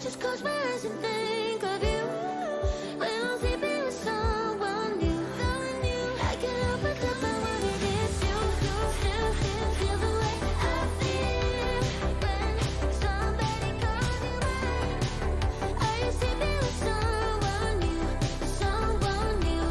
just close my eyes and think of you. When I'm sleeping with someone new, I can't help but think about what it is you still feel the way I feel when somebody calls you mine. Are you sleeping with someone new? Someone new,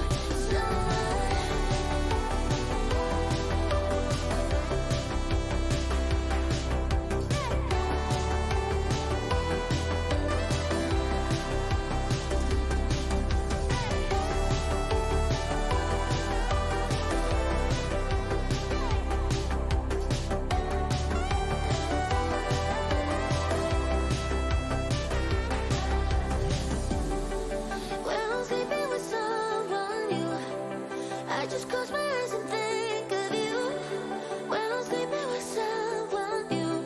when I'm sleeping with someone new, I just close my eyes and think of you. When I'm sleeping with someone new.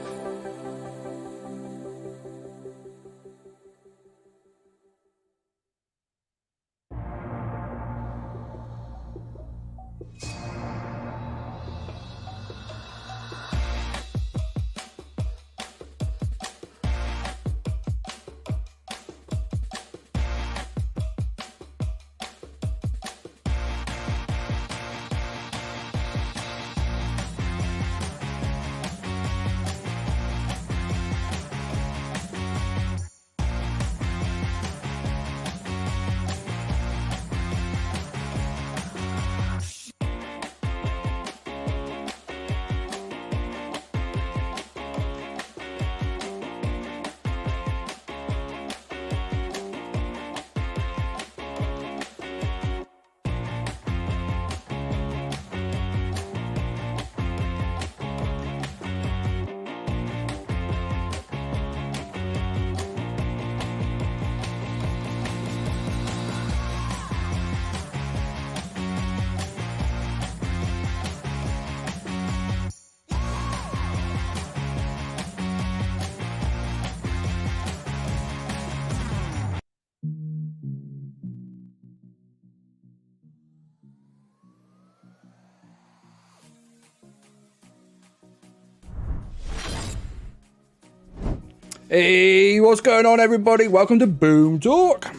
Hey, what's going on, everybody? Welcome to Boom Talk.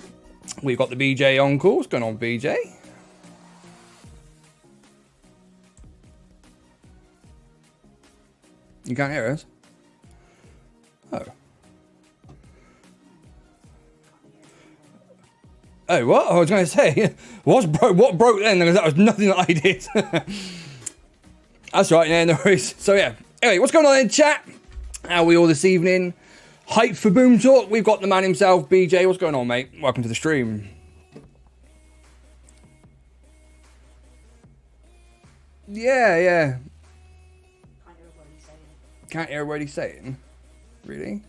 We've got the BJ on call. What's going on, BJ? You can't hear us? Oh. Oh, what? I was going to say, what broke then? Because that was nothing that I did. That's right, yeah, no worries. So, yeah. Anyway, what's going on in chat? How are we all this evening? Hype for Boom Talk. We've got the man himself, BJ. What's going on, mate? Welcome to the stream. Yeah. Can't hear what he's saying. Really?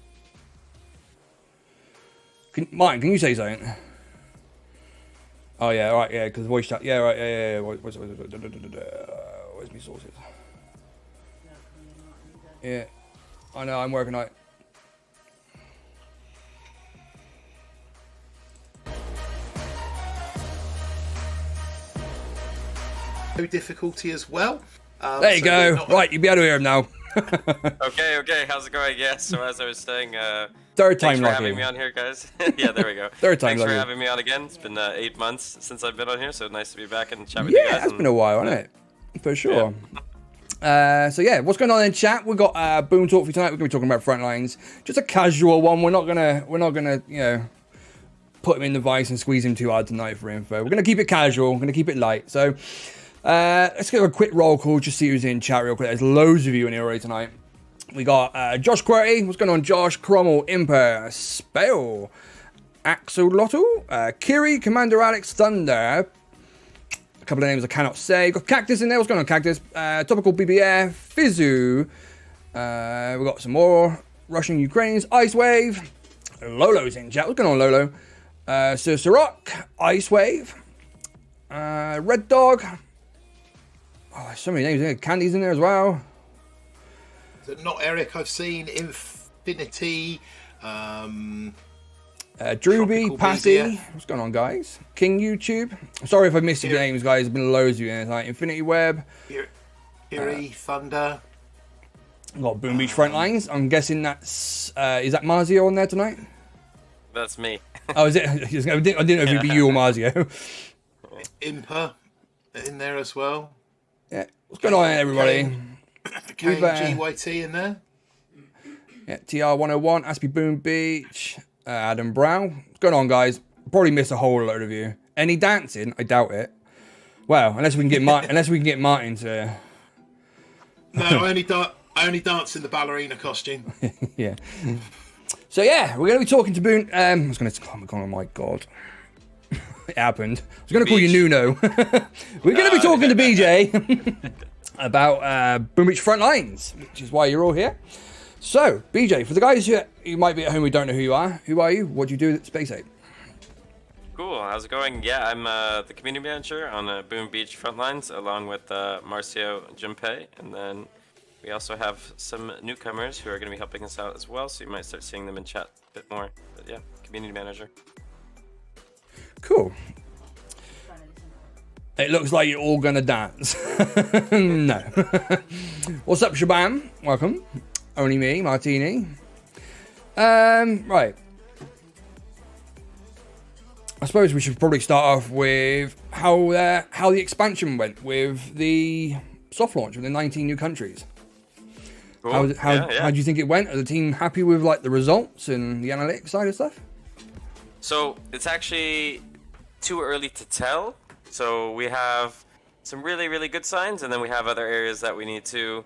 Mike, can you say something? Oh, yeah, right, yeah, because voice chat. Yeah, right, yeah. Where's my sources? Yeah. I know, I'm working on it. Difficulty as well. There you go. Right, you'll be able to hear him now. Okay. How's it going? Yes. So as I was saying, third time thanks for lucky. having me on here, guys. Yeah, there we go. Third time Thanks lucky. for having me on again. It's been 8 months since I've been on here, so nice to be back and chat with you guys. Yeah, it's been a while, hasn't it? For sure. Yeah. So yeah, what's going on in chat? We've got Boom Talk for you tonight. We're gonna be talking about Frontlines. Just a casual one. We're not gonna put him in the vice and squeeze him too hard tonight for info. We're gonna keep it casual. We're gonna keep it light. So let's give a quick roll call. Just see who's in chat real quick. There's loads of you in here already tonight. We got Josh QWERTY. What's going on, Josh? Cromwell, Imper, Spell, Axolotl, Kiri, Commander Alex, Thunder. A couple of names I cannot say. Got Cactus in there. What's going on, Cactus? Topical BBF, Fizzu. We got some more Russian Ukrainians. Ice Wave. Lolo's in chat. What's going on, Lolo? Sir Sirach, Ice Wave. Red Dog. Oh, there's so many names in there. Candy's in there as well. Not Eric, I've seen Infinity, Drewby, Patty. What's going on, guys? King YouTube. Sorry if I missed your names, guys. There's been loads of you in there. Infinity Web. Fury, Thunder. Got Boom Beach Frontlines. I'm guessing that's is that Marzio on there tonight? That's me. Oh, is it? I didn't know if it'd be you or Marzio. Impa in there as well. Yeah. What's going on, everybody? KGYT in there. Yeah, TR101, Aspie Boom Beach, Adam Brown. What's going on, guys? Probably missed a whole load of you. Any dancing? I doubt it. Well, unless we can get Martin to. No, I only dance in the ballerina costume. Yeah. So yeah, we're going to be talking to Boone. I was going to. Oh my god, it happened. I was going to call you Nuno. We're going to be talking to BJ about Boom Beach Frontlines, which is why you're all here. So BJ, for the guys who might be at home who don't know who you are you? What do you do at Space 8? Cool. How's it going? Yeah, I'm the community manager on Boom Beach Frontlines, along with Marcio Junpei, and then we also have some newcomers who are going to be helping us out as well, so you might start seeing them in chat a bit more. But yeah, community manager. Cool. It looks like you're all going to dance. No. What's up, Shabam? Welcome. Only me, Martini. Right. I suppose we should probably start off with how the expansion went with the soft launch with the 19 new countries. Cool. How do you think it went? Are the team happy with like the results and the analytics side of stuff? So it's actually too early to tell. So we have some really, really good signs, and then we have other areas that we need to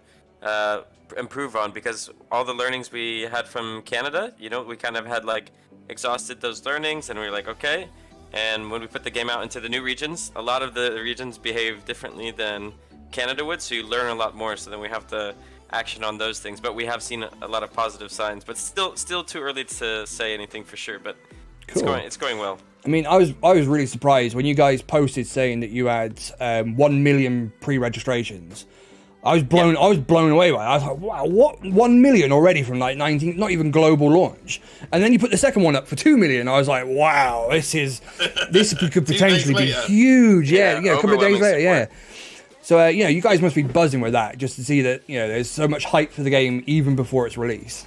improve on, because all the learnings we had from Canada, we kind of had like exhausted those learnings, and we were like, okay. And when we put the game out into the new regions, a lot of the regions behave differently than Canada would, so you learn a lot more. So then we have to action on those things. But we have seen a lot of positive signs, but still too early to say anything for sure. But cool. It's going well. I mean, I was really surprised when you guys posted saying that you had 1 million pre-registrations. I was blown away by it. I was like, wow, what? 1 million already from like 19, not even global launch. And then you put the second one up for 2 million. I was like, wow, this could potentially be huge. Yeah, a couple of days later, yeah. So, you guys must be buzzing with that, just to see that, there's so much hype for the game even before its release.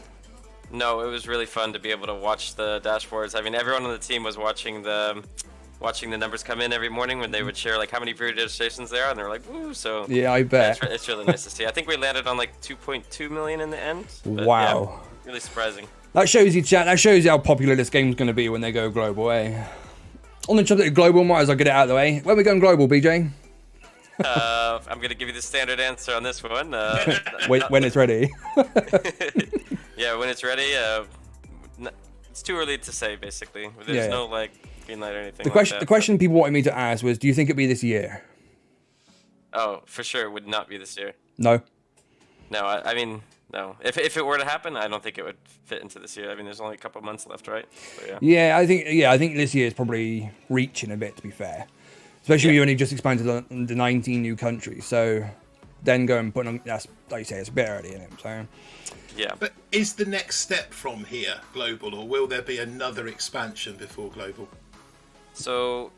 No, it was really fun to be able to watch the dashboards. I mean, everyone on the team was watching the numbers come in every morning when they would share like how many pre-registrations there are, and they're like, woo, so yeah, I bet. It's really nice to see. I think we landed on like 2.2 million in the end. Wow. Yeah, really surprising. That shows you how popular this game's going to be when they go global, eh? On the subject of global, might as well get it out of the way. When are we going global, BJ? I'm going to give you the standard answer on this one. When it's ready. Yeah, when it's ready. It's too early to say, basically. There's no like green light or anything. The question people wanted me to ask was, do you think it'd be this year? Oh, for sure, it would not be this year. No. No, I mean, no. If it were to happen, I don't think it would fit into this year. I mean, there's only a couple months left, right? So, yeah. I think this year is probably reaching a bit, to be fair. Especially when you only just expanded the 19 new countries. So then go and put on, that's like you say, it's a bit early in it. So. Yeah. But is the next step from here global, or will there be another expansion before global? So,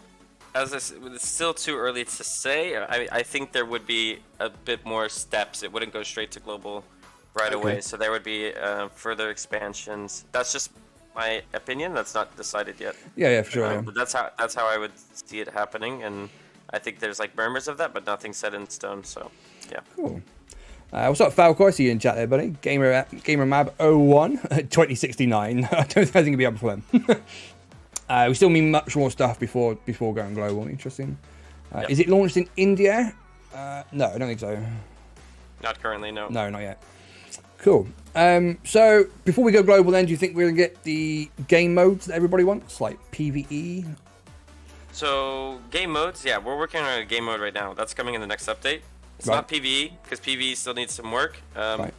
it's still too early to say. I think there would be a bit more steps. It wouldn't go straight to global right away. So there would be further expansions. That's just my opinion. That's not decided yet. Yeah, for sure. But that's how I would see it happening, and I think there's like murmurs of that, but nothing set in stone. So, yeah. Cool. What's up, Falco? I see you in chat there, buddy. GamerMab01 2069. I think it'll be up for them. We still need much more stuff before going global. Interesting. Yep. Is it launched in India? No, I don't think so. Not currently, no. No, not yet. Cool. So before we go global, then, do you think we're gonna get the game modes that everybody wants, like PvE? So game modes, yeah, we're working on a game mode right now. That's coming in the next update. It's not PvE, because PvE still needs some work. Right.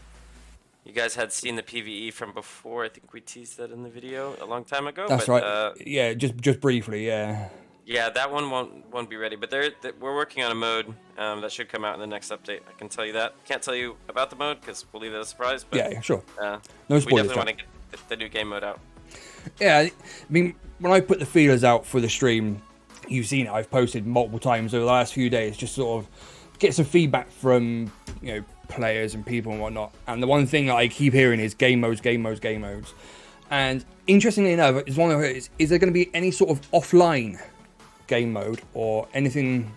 You guys had seen the PvE from before. I think we teased that in the video a long time ago. That's right. Yeah, just briefly, yeah. Yeah, that one won't be ready, but we're working on a mode that should come out in the next update. I can tell you that. Can't tell you about the mode because we'll leave that a surprise. But, yeah, sure. No spoilers. We definitely want to get the new game mode out. Yeah, I mean, when I put the feelers out for the stream, you've seen it. I've posted multiple times over the last few days, just sort of get some feedback from players and people and whatnot. And the one thing that I keep hearing is game modes. And interestingly enough, is there going to be any sort of offline game mode or anything?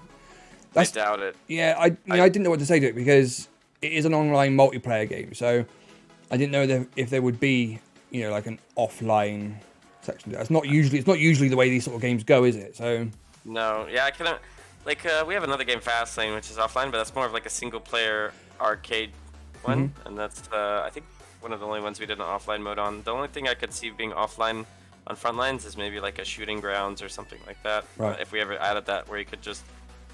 I doubt it. Yeah, I didn't know what to say to it because it is an online multiplayer game, so I didn't know if there would be, like an offline section. It's not usually the way these sort of games go, is it? So No, yeah, I cannot. Like, we have another game, Fastlane, which is offline, but that's more of like a single-player arcade one, and that's I think one of the only ones we did an offline mode on. The only thing I could see being offline on Frontlines is maybe like a shooting grounds or something like that. Right. If we ever added that, where you could just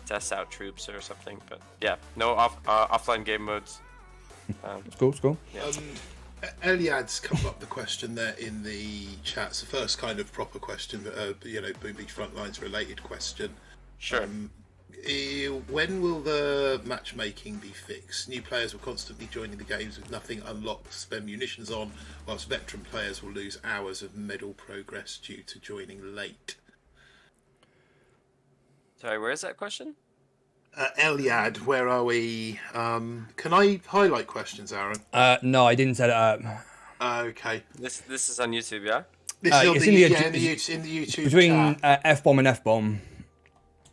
test out troops or something. But yeah, no offline game modes. it's cool. Yeah. Eliad's come up the question there in the chat. It's the first kind of proper question, Boom Beach Frontlines related question. Sure. When will the matchmaking be fixed? New players will constantly joining the games with nothing unlocked to spend munitions on, whilst veteran players will lose hours of medal progress due to joining late. Sorry, where is that question? Eliad, where are we? Can I highlight questions, Aaron? No, I didn't set it up. Okay. This is on YouTube, yeah? This is it's in the YouTube between chat. F-bomb and F-bomb.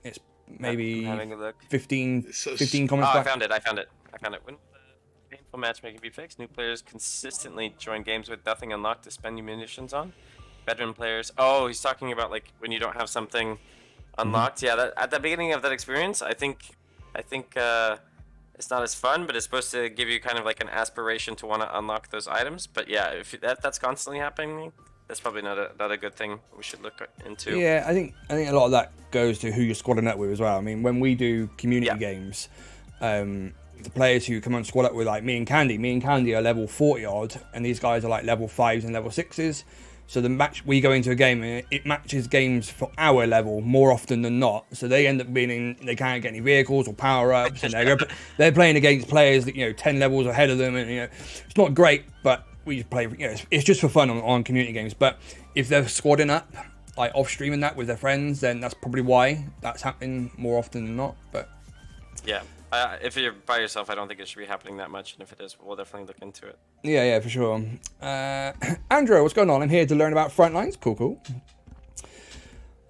It's maybe I'm having a look. 15 comments Oh, I back. found it. When will the painful matchmaking be fixed? New players consistently join games with nothing unlocked to spend your munitions on. Veteran players. Oh, he's talking about like when you don't have something unlocked. Yeah, at the beginning of that experience, I think it's not as fun, but it's supposed to give you kind of like an aspiration to want to unlock those items. But yeah, if that's constantly happening, that's probably not a good thing we should look into. Yeah, I think a lot of that goes to who you're squadding up with as well. I mean, when we do community games, the players who come on squad up with, like me and Candy are level 40 odd, and these guys are like level 5s and level 6s. So the match, we go into a game and it matches games for our level more often than not. So they end up they can't get any vehicles or power ups, and they're playing against players that 10 levels ahead of them, and it's not great, but we just play. It's just for fun on community games. But if they're squadding up, like off streaming that with their friends, then that's probably why that's happening more often than not. But yeah. If you're by yourself, I don't think it should be happening that much, and if it is, we'll definitely look into it. Yeah, for sure. Andrew, what's going on? I'm here to learn about Frontlines. Cool.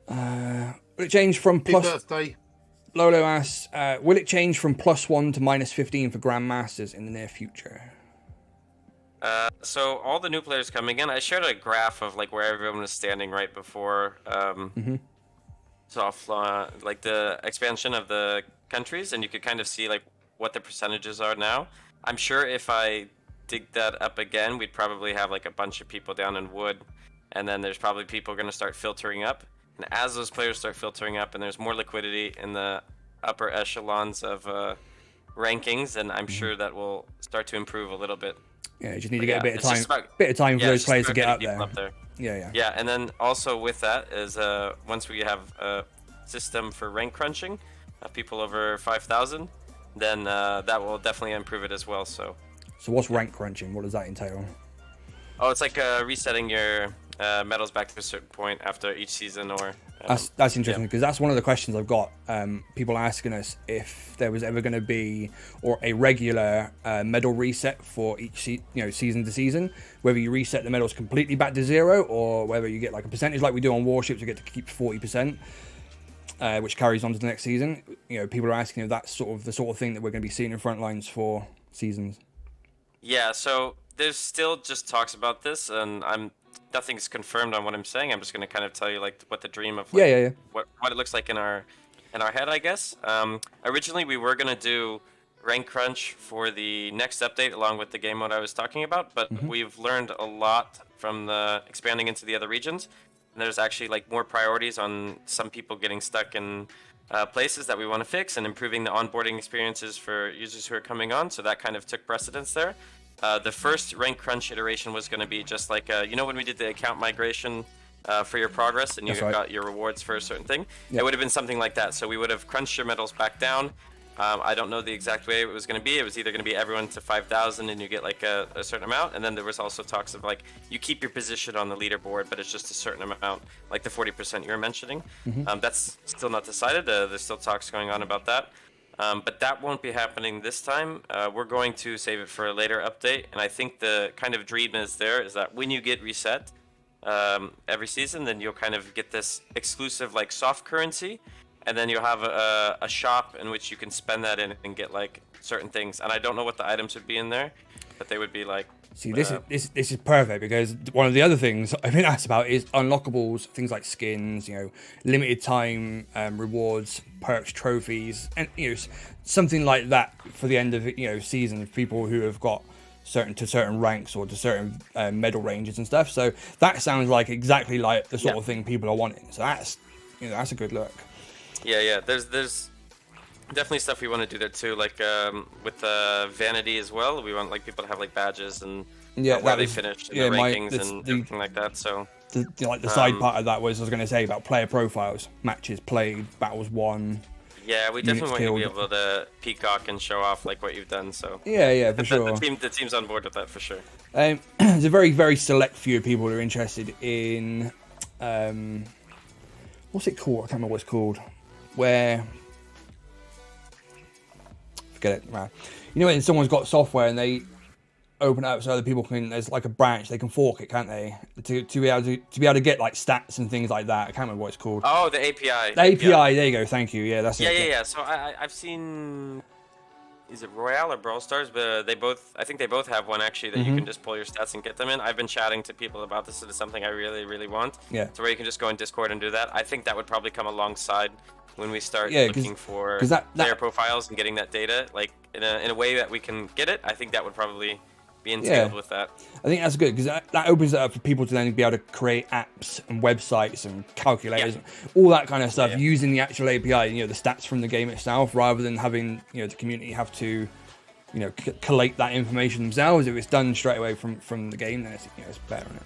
Will it change from plus... Happy birthday. Lolo asks, will it change from +1 to -15 for Grandmasters in the near future? So all the new players coming in, I shared a graph of like where everyone was standing right before like the expansion of the countries, and you could kind of see like what the percentages are now. I'm sure if I dig that up again, we'd probably have like a bunch of people down in wood, and then there's probably people going to start filtering up, and as those players start filtering up and there's more liquidity in the upper echelons of rankings, and I'm sure that will start to improve a little bit. Yeah, you just need to get a bit of time for those players to get up there. Yeah, and then also with that is once we have a system for rank crunching, people over 5,000, then that will definitely improve it as well. So what's rank crunching? What does that entail? Oh, it's like resetting your medals back to a certain point after each season, or that's interesting because that's one of the questions I've got. People asking us if there was ever going to be a regular medal reset for each season to season, whether you reset the medals completely back to 0 or whether you get like a percentage like we do on Warships, you get to keep 40%. Which carries on to the next season. People are asking if that's the sort of thing that we're going to be seeing in Frontlines for seasons. Yeah, so there's still just talks about this, and nothing's confirmed on what I'm saying. I'm just going to kind of tell you like what the dream of what it looks like in our head, I guess. Originally, we were going to do rank crunch for the next update along with the game mode I was talking about, but we've learned a lot from the expanding into the other regions. And there's actually like more priorities on some people getting stuck in places that we want to fix, and improving the onboarding experiences for users who are coming on. So that kind of took precedence there. The first rank crunch iteration was going to be just like, when we did the account migration for your progress and you got your rewards for a certain thing, it would have been something like that. So we would have crunched your medals back down. I don't know the exact way it was going to be. It was either going to be everyone to 5,000 and you get like a certain amount. And then there was also talks of like you keep your position on the leaderboard, but it's just a certain amount, like the 40% you were mentioning. That's still not decided. There's still talks going on about that. But that won't be happening this time. We're going to save it for a later update. And I think the kind of dream is that when you get reset, every season, then you'll kind of get this exclusive like soft currency, and then you'll have a shop in which you can spend that in and get like certain things. And I don't know what the items would be in there, but they would be like. See, this is perfect, because one of the other things I've been asked about is unlockables, things like skins, limited time rewards, perks, trophies, and something like that for the end of season. People who have got certain ranks or to certain medal ranges and stuff. So that sounds like exactly like the sort of thing people are wanting. So that's a good look. Yeah. There's definitely stuff we want to do there too, like with vanity as well. We want like people to have like badges and where they finished in the rankings and everything like that. So the side part of that was I was going to say about player profiles, matches played, battles won. Yeah, we definitely want you to be able to peacock and show off like what you've done. So yeah, for sure. The team's on board with that for sure. There's a very, very select few people who are interested in what's it called? I can't remember what it's called. Where forget it. Right. When someone's got software and they open it up so other people can, there's like a branch, they can fork it, can't they? To be able to get like stats and things like that. I can't remember what it's called. Oh, the API. The API. There you go. Thank you. Yeah, that's it. Yeah. So I've seen. Is it Royale or Brawl Stars? But I think they both have one actually that you can just pull your stats and get them in. I've been chatting to people about this. It is something I really, really want. Yeah. So where you can just go in Discord and do that. I think that would probably come alongside when we start looking for player profiles and getting that data, like in a way that we can get it. I think that would probably be entailed with that. I think that's good, because that opens it up for people to then be able to create apps and websites and calculators, all that kind of stuff using the actual API, the stats from the game itself, rather than having the community have to collate that information themselves. If it's done straight away from the game, then it's better, isn't it?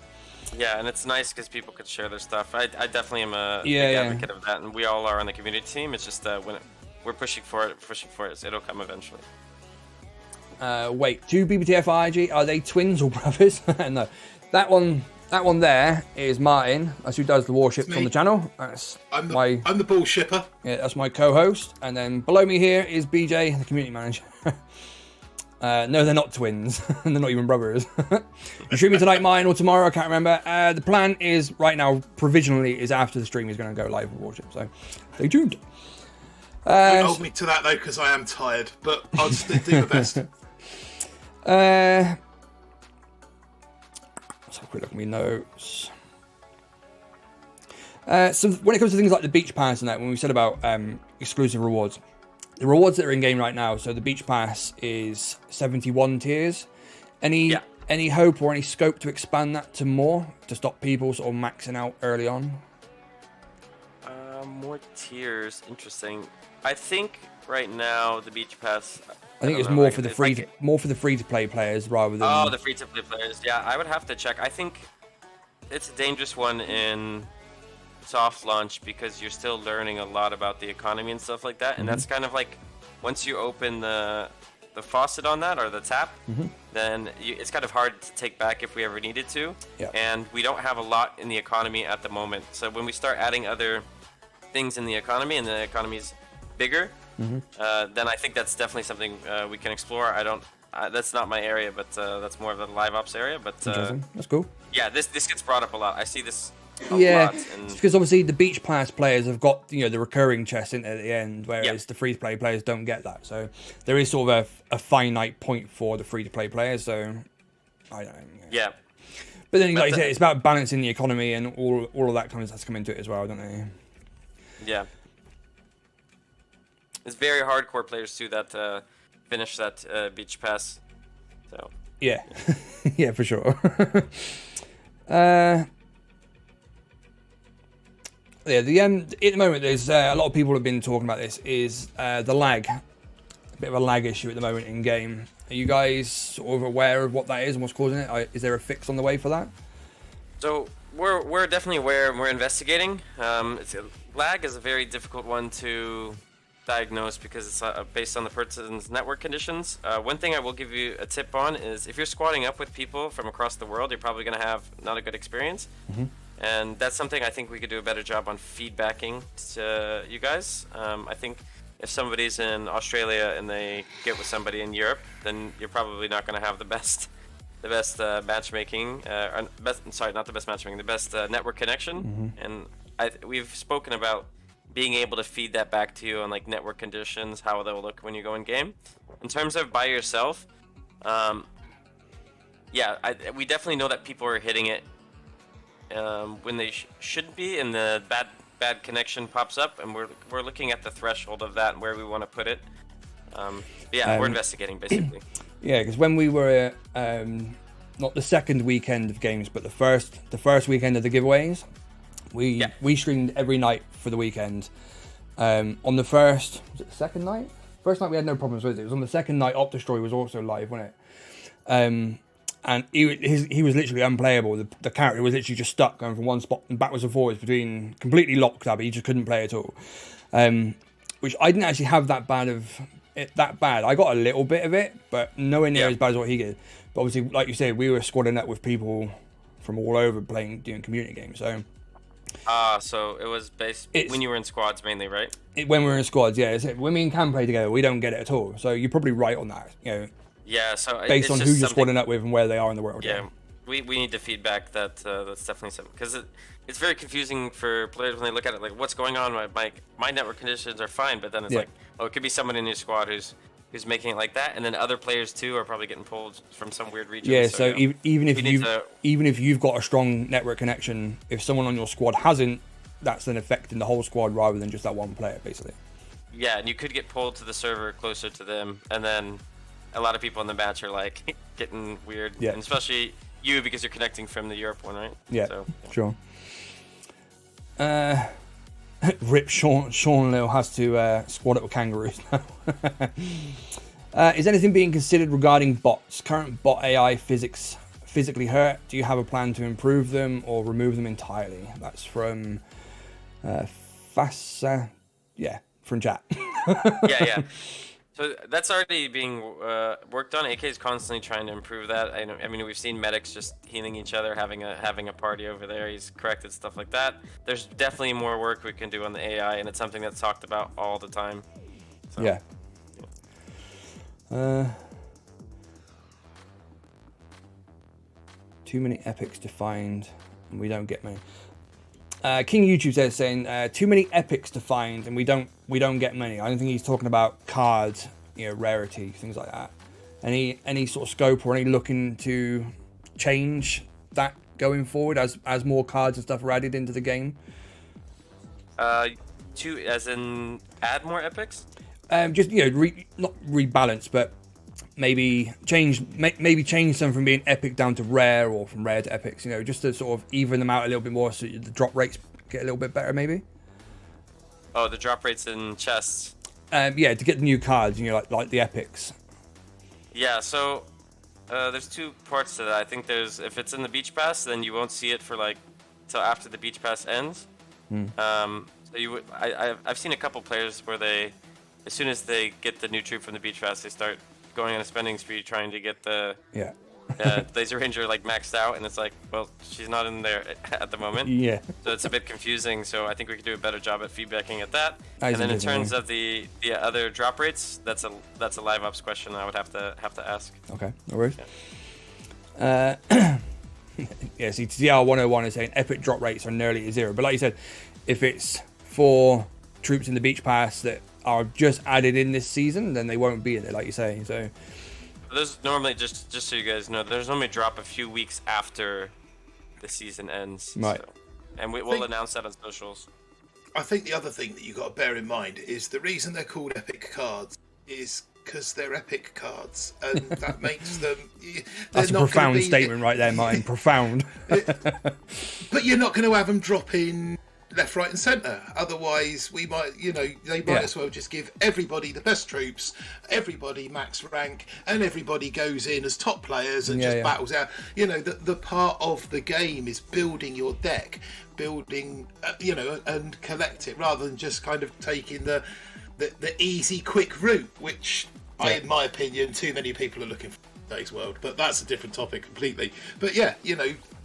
Yeah, and it's nice because people could share their stuff. I definitely am a big advocate of that, and we all are on the community team. It's just when we're pushing for it, so it'll come eventually. Wait, do BBTFRG, are they twins or brothers? No, that one there is Martin. That's who does the warships on the channel. I'm the ball shipper. Yeah, that's my co-host. And then below me here is BJ, the community manager. No, they're not twins. They're not even brothers. You stream it tonight, Martin, or tomorrow? I can't remember. The plan is right now, provisionally, is after the stream is going to go live with Warship. So stay tuned. Don't hold me to that though, because I am tired. But I'll just do my best. Let's have a quick look at my notes. So when it comes to things like the beach pass and that, when we said about exclusive rewards, the rewards that are in game right now, so the beach pass is 71 tiers. Any hope or any scope to expand that to more, to stop people sort of maxing out early on? More tiers, interesting. I think right now the beach pass. I think it's more for the free to play players rather than. The free to play players. Yeah, I would have to check. I think it's a dangerous one in soft launch because you're still learning a lot about the economy and stuff like that, and that's kind of like once you open the faucet on that or the tap, then it's kind of hard to take back if we ever needed to. Yeah. And we don't have a lot in the economy at the moment. So when we start adding other things in the economy and the economy's bigger, then I think that's definitely something we can explore. That's not my area, but that's more of the live ops area. But that's cool. Yeah, this gets brought up a lot. I see this a lot. It's because obviously the beach pass players have got the recurring chest in at the end, whereas the free to play players don't get that. So there is sort of a finite point for the free to play players. So I don't know. Yeah. But then, like you say, it's about balancing the economy and all of that kind of stuff has come into it as well, don't they? Yeah. It's very hardcore players too that finish that beach pass. So. Yeah, yeah, for sure. At the moment, there's a lot of people have been talking about this. Is the lag, a bit of a lag issue at the moment in game? Are you guys sort of aware of what that is and what's causing it? Is there a fix on the way for that? So we're definitely aware and we're investigating. Lag is a very difficult one to diagnose because it's based on the person's network conditions. One thing I will give you a tip on is if you're squatting up with people from across the world, you're probably going to have not a good experience. And that's something I think we could do a better job on feedbacking to you guys. I think if somebody's in Australia and they get with somebody in Europe, then you're probably not going to have the best the best matchmaking, not the best matchmaking, the best network connection, and we've spoken about being able to feed that back to you on like network conditions, how they'll look when you go in game. In terms of by yourself, we definitely know that people are hitting it when they shouldn't be, and the bad connection pops up, and we're looking at the threshold of that and where we want to put it. We're investigating basically. Yeah, because when we were not the second weekend of games, but the first weekend of the giveaways, we streamed every night for the weekend. On the first night we had no problems with it. It was on the second night Optestroy was also live, wasn't it? And he was literally unplayable. The character was literally just stuck going from one spot and backwards and forwards between, completely locked up. He just couldn't play at all. Which I didn't actually have that bad. I got a little bit of it, but nowhere near as bad as what he did. But obviously, like you said, we were squadding up with people from all over doing community games. So. So it was when you were in squads mainly, right? When we were in squads, yeah. When we can play together, we don't get it at all. So you're probably right on that. Yeah. So based on who you're squadding up with and where they are in the world. Yeah. We need to feedback that. That's definitely something, because it's very confusing for players when they look at it like, what's going on? My network conditions are fine, but then it's like, oh, it could be someone in your squad who's making it like that, and then other players too are probably getting pulled from some weird region. Yeah, so even if you've got a strong network connection, if someone on your squad hasn't, that's then affecting the whole squad rather than just that one player, basically. Yeah, and you could get pulled to the server closer to them, and then a lot of people in the match are like getting weird. Yeah, and especially you, because you're connecting from the Europe one, right? Yeah, so, sure. Rip Sean Lil has to squad up with kangaroos now. Is anything being considered regarding bots? Current bot AI physically hurt? Do you have a plan to improve them or remove them entirely? That's from Fassa, from chat. yeah. So that's already being worked on. AK is constantly trying to improve that. I mean, we've seen medics just healing each other, having a party over there. He's corrected stuff like that. There's definitely more work we can do on the AI, and it's something that's talked about all the time. So, yeah. Too many epics to find, and we don't get many. King YouTube says, saying too many epics to find, and we don't get many. I don't think he's talking about cards, rarity, things like that. Any sort of scope or any looking to change that going forward as more cards and stuff are added into the game? As in add more epics? Just not rebalance, but maybe change some from being epic down to rare, or from rare to epics, just to sort of even them out a little bit more so the drop rates get a little bit better, maybe. Oh, the drop rates in chests. To get the new cards, like the epics. Yeah, so there's two parts to that. I think if it's in the beach pass, then you won't see it for till after the beach pass ends. So I've seen a couple players where as soon as they get the new troop from the beach pass, they start going on a spending spree trying to get the Laser Ranger maxed out, and it's like, well, she's not in there at the moment. Yeah. So it's a bit confusing. So I think we could do a better job at feedbacking at that. And then in terms of the other drop rates, that's a live ops question I would have to ask. Okay, no worries. Yeah. See, TR101 is saying epic drop rates are nearly at zero, but like you said, if it's for troops in the beach pass that are just added in this season, then they won't be in it, like you say. So there's normally, just so you guys know, there's normally a drop a few weeks after the season ends. Right. So, and we'll announce that on socials. I think the other thing that you got to bear in mind is the reason they're called epic cards is because they're epic cards, and that makes them. That's a profound statement right there, Martin. Profound. But you're not going to have them drop in left, right, and centre. Otherwise, we might, they might as well just give everybody the best troops, everybody max rank, and everybody goes in as top players and just battles out. The part of the game is building your deck, building, and collect it, rather than just kind of taking the easy, quick route, which, in my opinion, too many people are looking for in today's world. But that's a different topic completely. But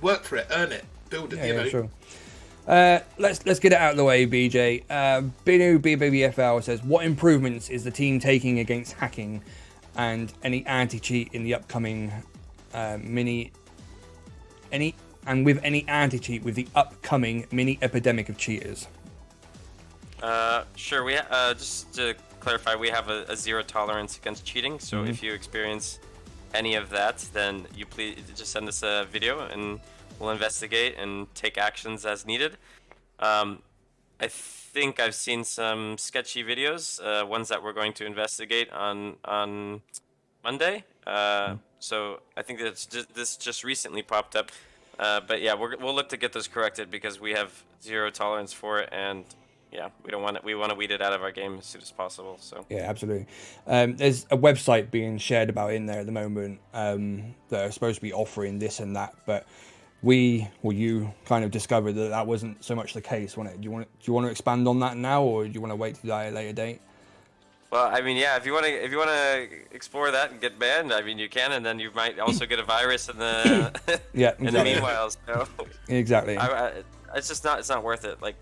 work for it, earn it, build it. Yeah, sure. Let's get it out of the way, BJ. Binu BBTFRG says, what improvements is the team taking against hacking and any anti-cheat in the upcoming with any anti-cheat with the upcoming mini epidemic of cheaters? Sure. We just to clarify, we have a zero tolerance against cheating. So if you experience any of that, then you please just send us a video and we'll investigate and take actions as needed. I think I've seen some sketchy videos, ones that we're going to investigate on Monday. So I think this just recently popped up. But yeah, we'll look to get those corrected because we have zero tolerance for it, and yeah, we want to weed it out of our game as soon as possible. So yeah, absolutely. There's a website being shared about in there at the moment that are supposed to be offering this and that, but you kind of discovered that wasn't so much the case, wasn't it? Do you want to expand on that now, or do you want to wait till a later date? Well, I mean, yeah, if you want to explore that and get banned, I mean, you can, and then you might also get a virus in the yeah, exactly. in the meanwhile. So exactly. It's not worth it. Like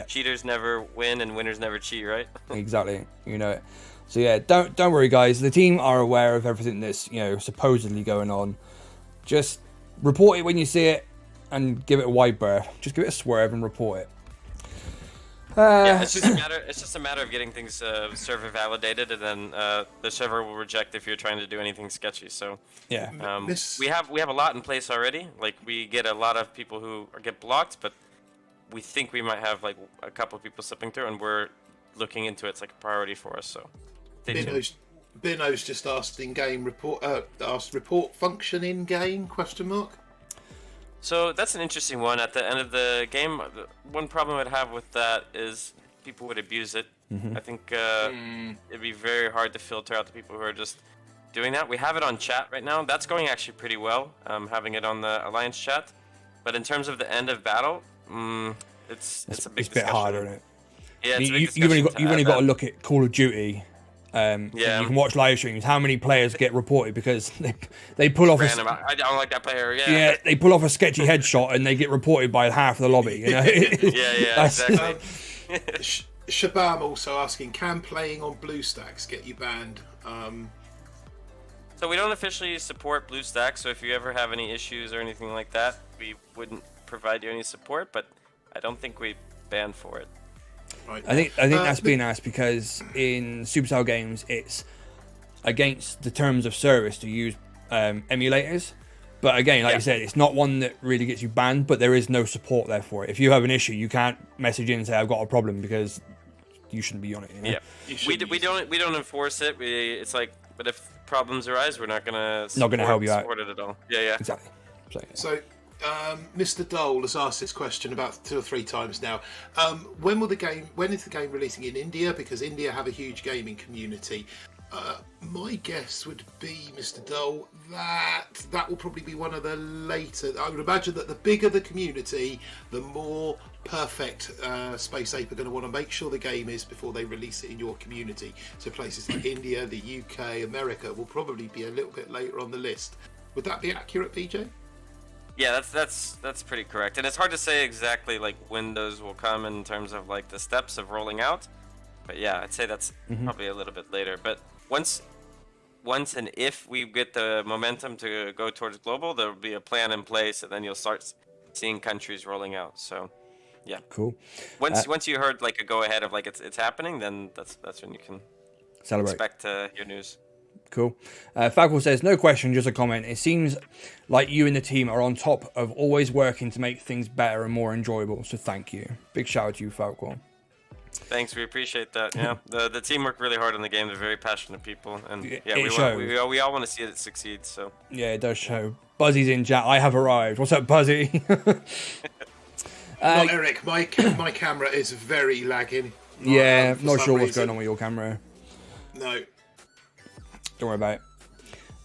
cheaters never win and winners never cheat, right? Exactly. You know it. So yeah, don't worry, guys. The team are aware of everything that's supposedly going on. Just report it when you see it, and give it a wide berth. Just give it a swerve and report it. Yeah, it's just a matter of getting things server validated, and then the server will reject if you're trying to do anything sketchy. So yeah, we have a lot in place already. Like we get a lot of people who get blocked, but we think we might have like a couple of people slipping through, and we're looking into it. It's like a priority for us. So Bino's just asked in-game report function in-game ? So that's an interesting one. At the end of the game, one problem I'd have with that is people would abuse it. I think it'd be very hard to filter out the people who are just doing that. We have it on chat right now. That's going actually pretty well, having it on the Alliance chat. But in terms of the end of battle, it's a big bit harder, isn't it? Yeah, you've only got to look at Call of Duty. You can watch live streams. How many players get reported because they pull off I don't like that player. Yeah, they pull off a sketchy headshot and they get reported by half the lobby. Yeah, exactly. Shabam also asking, can playing on BlueStacks get you banned? So we don't officially support BlueStacks. So if you ever have any issues or anything like that, we wouldn't provide you any support. But I don't think we ban for it. Right. I think that's being asked because in Supercell games it's against the terms of service to use emulators. But again, like you said, it's not one that really gets you banned, but there is no support there for it. If you have an issue, you can't message in and say I've got a problem because you shouldn't be on it. Yeah, we don't enforce it. It's like, but if problems arise, we're not gonna help you out. Support it at all. Yeah. Exactly. So Mr. Dole has asked this question about 2 or 3 times now. When is the game releasing in India? Because India have a huge gaming community. My guess would be, Mr. Dole, that will probably be one of the later. I would imagine that the bigger the community, the more perfect Space Ape are going to want to make sure the game is before they release it in your community. So places like India, the UK, America will probably be a little bit later on the list. Would that be accurate, BJ? Yeah, that's pretty correct, and it's hard to say exactly like when those will come in terms of like the steps of rolling out. But yeah, I'd say that's probably a little bit later. But once and if we get the momentum to go towards global, there will be a plan in place, and then you'll start seeing countries rolling out. So yeah, cool. Once you heard like a go ahead of like it's happening, then that's when you can celebrate. Expect your news. Cool. Falco says, no question, just a comment. It seems like you and the team are on top of always working to make things better and more enjoyable. So thank you. Big shout out to you, Falco. Thanks, we appreciate that. Yeah, the team worked really hard on the game. They're very passionate people, and yeah, we all want to see it succeed. So yeah, it does show. Buzzy's in chat. I have arrived. What's up, Buzzy? Not Eric. My camera is very lagging. Not sure what's going on with your camera. No. Don't worry about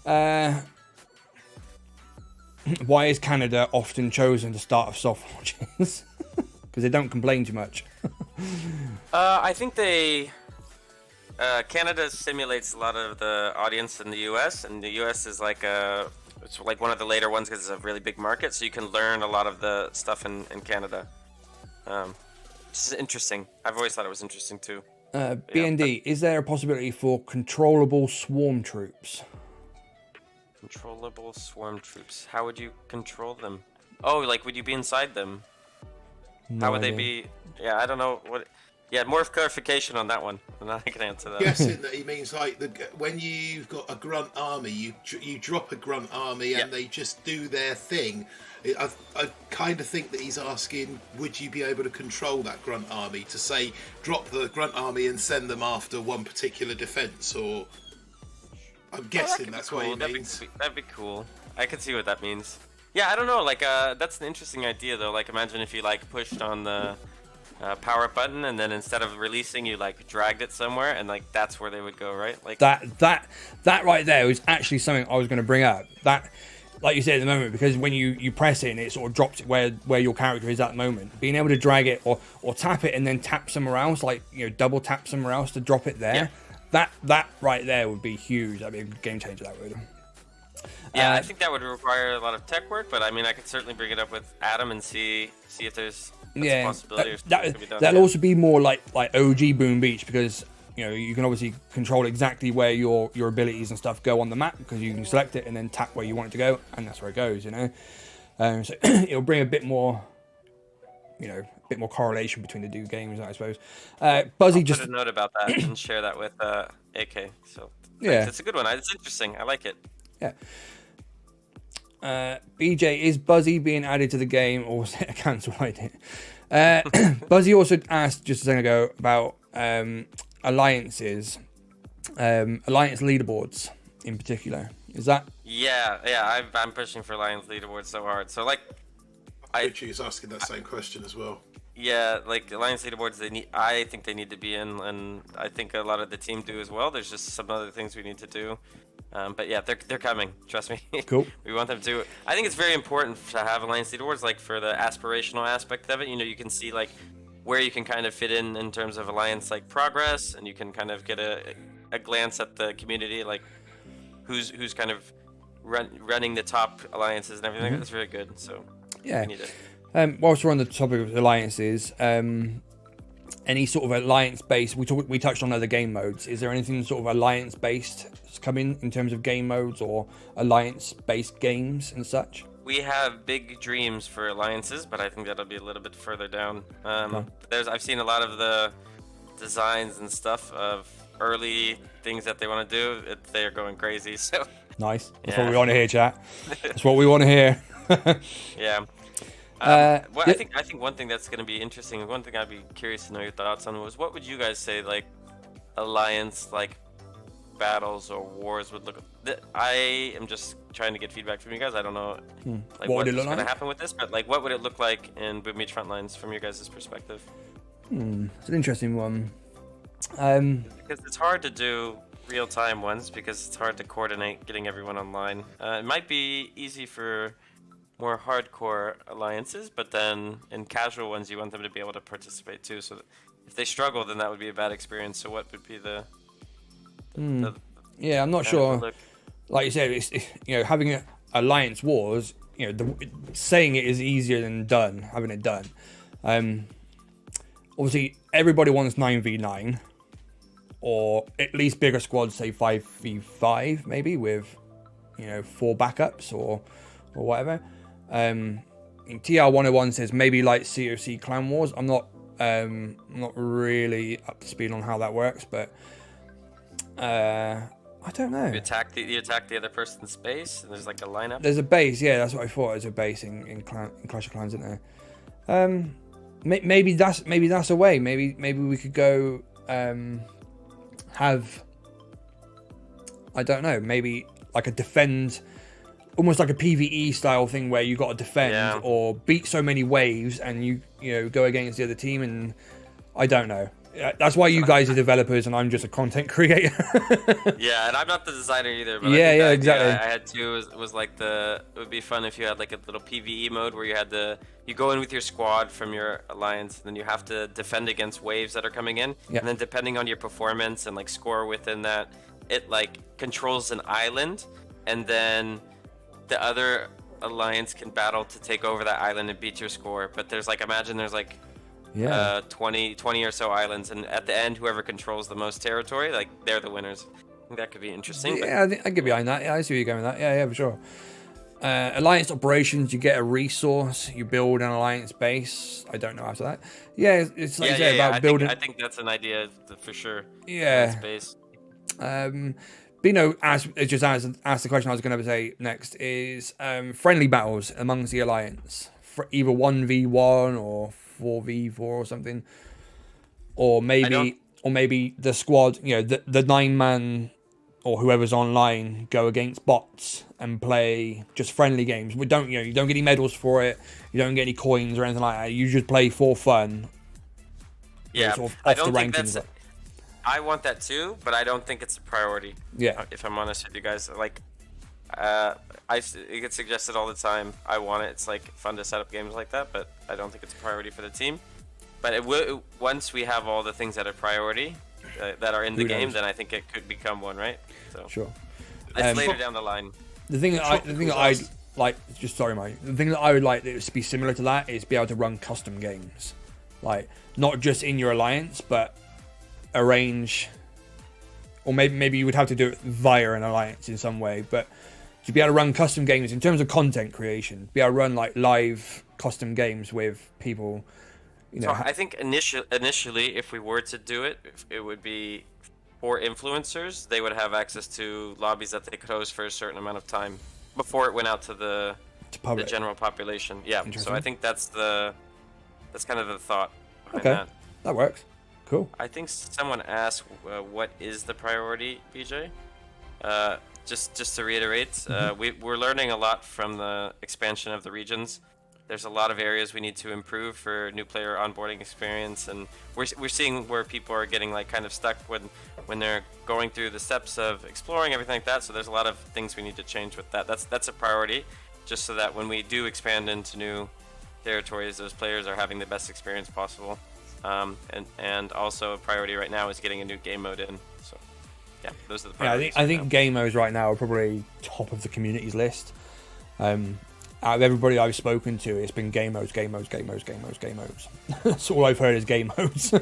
it. Why is Canada often chosen to start off soft launches? Because they don't complain too much. I think Canada simulates a lot of the audience in the US, and the US is it's like one of the later ones because it's a really big market, so you can learn a lot of the stuff in Canada. It's interesting. I've always thought it was interesting too. BND, is there a possibility for controllable swarm troops? Controllable swarm troops. How would you control them? Oh, like would you be inside them? How would they be? Yeah, I don't know what. Yeah, more clarification on that one, and I can answer that. Guessing that he means like when you've got a grunt army, you drop a grunt army and they just do their thing. I kind of think that he's asking, would you be able to control that grunt army to say drop the grunt army and send them after one particular defense, or I'm guessing that's what he means. That'd be cool. I could see what that means. Yeah, I don't know. Like, that's an interesting idea though. Like, imagine if you like pushed on the power up button, and then instead of releasing, you like dragged it somewhere, and like that's where they would go, right? Like that right there was actually something I was going to bring up. That, like you said at the moment, because when you press it and it sort of drops it where your character is at the moment, being able to drag it or tap it and then tap somewhere else, like double tap somewhere else to drop it there. Yeah. That right there would be huge. That'd be a good game changer. That would. Yeah, I think that would require a lot of tech work, but I mean, I could certainly bring it up with Adam and see if there's a possibility. That'll also be more like OG Boom Beach, because you can obviously control exactly where your abilities and stuff go on the map, because you can select it and then tap where you want it to go, and that's where it goes. So it'll bring a bit more, correlation between the two games, I suppose. Buzzy, just put a note about that and share that with AK. So yeah, it's a good one. It's interesting. I like it. Yeah. BJ, is Buzzy being added to the game, or was it a cancelled idea? Buzzy also asked just a second ago about alliances, alliance leaderboards in particular. Is that? Yeah. I'm pushing for alliance leaderboards so hard. So like, Richie's asking that same question as well. Yeah, like alliance leaderboards, I think they need to be in, and I think a lot of the team do as well. There's just some other things we need to do. But yeah, they're coming. Trust me. Cool. We want them to. I think it's very important to have alliance leaderboards, like for the aspirational aspect of it. You can see like where you can kind of fit in terms of alliance like progress, and you can kind of get a glance at the community, like who's kind of running the top alliances and everything. That's very good. So yeah. We need it. Whilst we're on the topic of alliances, any sort of alliance-based, we touched on other game modes. Is there anything sort of alliance-based coming in terms of game modes or alliance-based games and such? We have big dreams for alliances, but I think that'll be a little bit further down. I've seen a lot of the designs and stuff of early things that they want to do. They're going crazy. So nice. That's what we want to hear, chat. That's what we want to hear. Yeah. I think one thing that's going to be interesting, one thing I'd be curious to know your thoughts on was, what would you guys say like alliance like battles or wars would look? I am just trying to get feedback from you guys. I don't know like what's going to happen with this, but like what would it look like in Boom Beach Frontlines from your guys' perspective? It's an interesting one. Because it's hard to do real-time ones, because it's hard to coordinate getting everyone online. It might be easy for more hardcore alliances, but then in casual ones you want them to be able to participate too, so that if they struggle, then that would be a bad experience. So what would be the yeah, I'm not sure. Like you said, it's having alliance wars, saying it is easier than having it done. Obviously everybody wants 9v9, or at least bigger squads, say 5v5 maybe, with 4 backups or whatever. TR101 says maybe like COC Clan Wars. I'm not really up to speed on how that works, but I don't know. You attack the other person's base, and there's like a lineup. There's a base, yeah. That's what I thought. There's a base in Clash of Clans, isn't there? Maybe that's a way. Maybe we could go have, I don't know, maybe like a defend, almost like a PvE style thing where you got to defend or beat so many waves, and you go against the other team, and I don't know. That's why you guys are developers and I'm just a content creator. Yeah, and I'm not the designer either. But yeah, exactly. I had to was like it would be fun if you had like a little PvE mode where you go in with your squad from your alliance, and then you have to defend against waves that are coming in, and then depending on your performance and like score within that, it like controls an island, and then the other alliance can battle to take over that island and beat your score. But there's like, imagine there's like 20 or so islands, and at the end whoever controls the most territory, like they're the winners. think that could be interesting. Yeah, I get behind that. Yeah, I see where you're going with that. Yeah, for sure. Alliance operations, you get a resource, you build an alliance base. I don't know after that. Yeah, it's like you say about building. I think that's an idea for sure. Yeah. Space. Bino asked the question I was going to say next is friendly battles amongst the alliance, for either 1v1 or 4v4 or something, or maybe the squad, the 9-man or whoever's online go against bots and play just friendly games. You don't get any medals for it, you don't get any coins or anything like that. You just play for fun. Yeah, sort of I off don't the think rankings. that's. I want that too, but I don't think it's a priority. Yeah. If I'm honest with you guys, like, it gets suggested all the time. I want it. It's like fun to set up games like that, but I don't think it's a priority for the team. But it will once we have all the things that are priority that are in the game, then I think it could become one, right? So Sure. it's later down the line. The thing that I'd like, just sorry, mate. The thing that I would like it to be similar to that is be able to run custom games, like not just in your alliance, but arrange, or maybe you would have to do it via an alliance in some way, but to be able to run custom games in terms of content creation, be able to run like live custom games with people. So I think initially, if we were to do it, it would be for influencers. They would have access to lobbies that they could host for a certain amount of time before it went out to the general population. Yeah. So I think that's kind of the thought behind that. That works. Cool. I think someone asked, what is the priority, BJ? Just to reiterate, we're learning a lot from the expansion of the regions. There's a lot of areas we need to improve for new player onboarding experience, and we're seeing where people are getting like kind of stuck when they're going through the steps of exploring, everything like that. So there's a lot of things we need to change with that. That's a priority, just so that when we do expand into new territories, those players are having the best experience possible. And also a priority right now is getting a new game mode in. So yeah, those are the priorities. I think game modes right now are probably top of the community's list. Out of everybody I've spoken to, it's been game modes. That's all I've heard is game modes.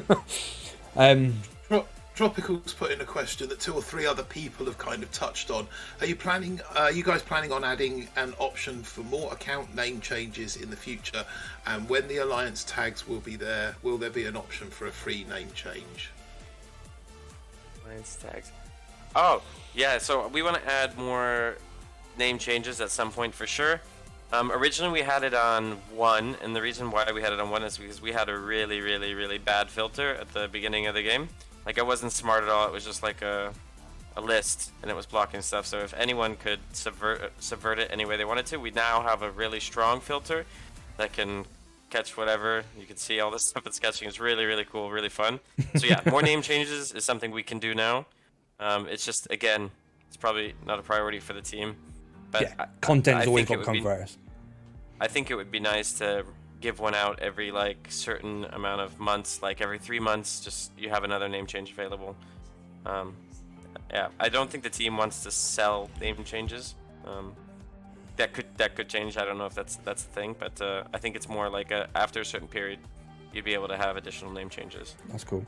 Tropical's put in a question that 2 or 3 other people have kind of touched on. Are you guys planning on adding an option for more account name changes in the future? And when the alliance tags will be there, will there be an option for a free name change? Alliance tags. Oh, yeah, so we want to add more name changes at some point for sure. Originally we had it on 1, and the reason why we had it on 1 is because we had a really, really, really bad filter at the beginning of the game. Like, it wasn't smart at all. It was just like a list, and it was blocking stuff. So if anyone could subvert it any way they wanted to, we now have a really strong filter that can catch whatever. You can see all this stuff it's catching. It's really, really cool, really fun. So yeah, more name changes is something we can do now. It's just, again, it's probably not a priority for the team. But yeah, content is always got to come first. I think it would be nice to give one out every like certain amount of months, like every 3 months, just you have another name change available. Yeah, I don't think the team wants to sell name changes. That could change. I don't know if that's the thing, but I think it's more like after a certain period, you'd be able to have additional name changes. That's cool.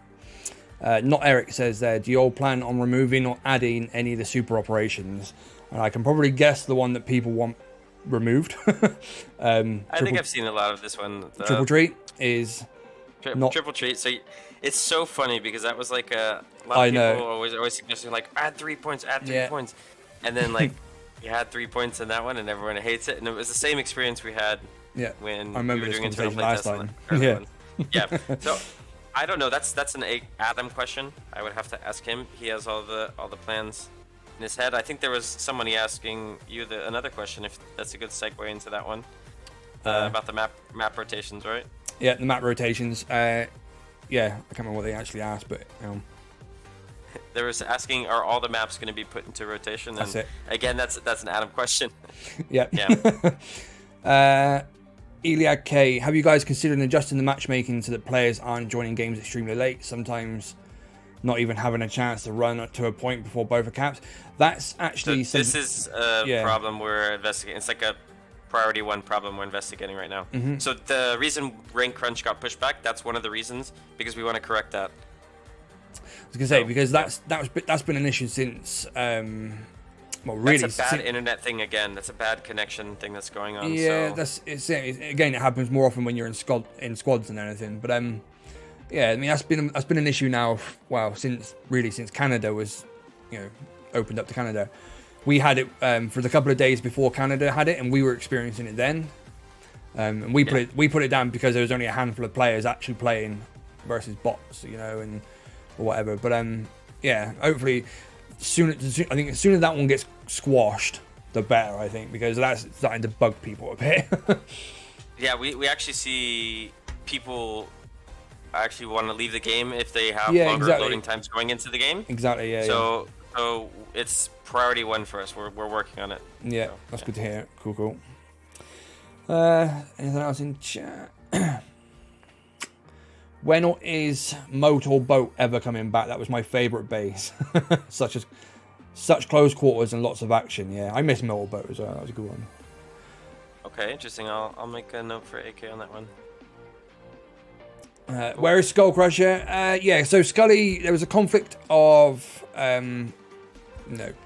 Not Eric says there, do you all plan on removing or adding any of the super operations? And I can probably guess the one that people want removed. I think I've seen a lot of this one. Triple treat is not triple treat. So it's so funny because that was like a lot of people always suggesting like add 3 points, add 3 points, and then like you had 3 points in that one, and everyone hates it. And it was the same experience we had when we were doing internal playtest last time. Yeah. So I don't know. That's an Adam question. I would have to ask him. He has all the plans in his head. I think there was somebody asking you another question, if that's a good segue into that one, about the map rotations, right? Yeah, the map rotations. Yeah, I can't remember what they actually asked, but there was asking, are all the maps going to be put into rotation? That's it. Again, that's an Adam question. Yeah. Eliad K, have you guys considered adjusting the matchmaking so that players aren't joining games extremely late? Sometimes not even having a chance to run to a point before both are capped. That's actually this is a problem we're investigating. It's like a priority 1 problem we're investigating right now. So the reason rank crunch got pushed back, that's one of the reasons, because we want to correct that. was gonna say because that's been an issue since well, really, that's a bad internet thing again. That's a bad connection thing that's going on. Yeah, so. Again, it happens more often when you're in squads and anything. But yeah, I mean that's been an issue now. Well, since Canada was, opened up to Canada, we had it for the couple of days before Canada had it, and we were experiencing it then. And we put it down because there was only a handful of players actually playing versus bots, and or whatever. But yeah, hopefully. I think as soon as that one gets squashed, the better. I think because that's starting to bug people a bit. Yeah, we actually see people actually want to leave the game if they have longer loading times going into the game. Exactly. Yeah. So it's priority one for us. We're working on it. Yeah, so, that's good to hear. Cool. Anything else in chat? When is Moat or Boat ever coming back? That was my favourite base. Such close quarters and lots of action. Yeah, I miss Moat or Boat as well. That was a good one. Okay, interesting. I'll make a note for AK on that one. Where is Skull Crusher? Yeah, so Scully, there was a conflict of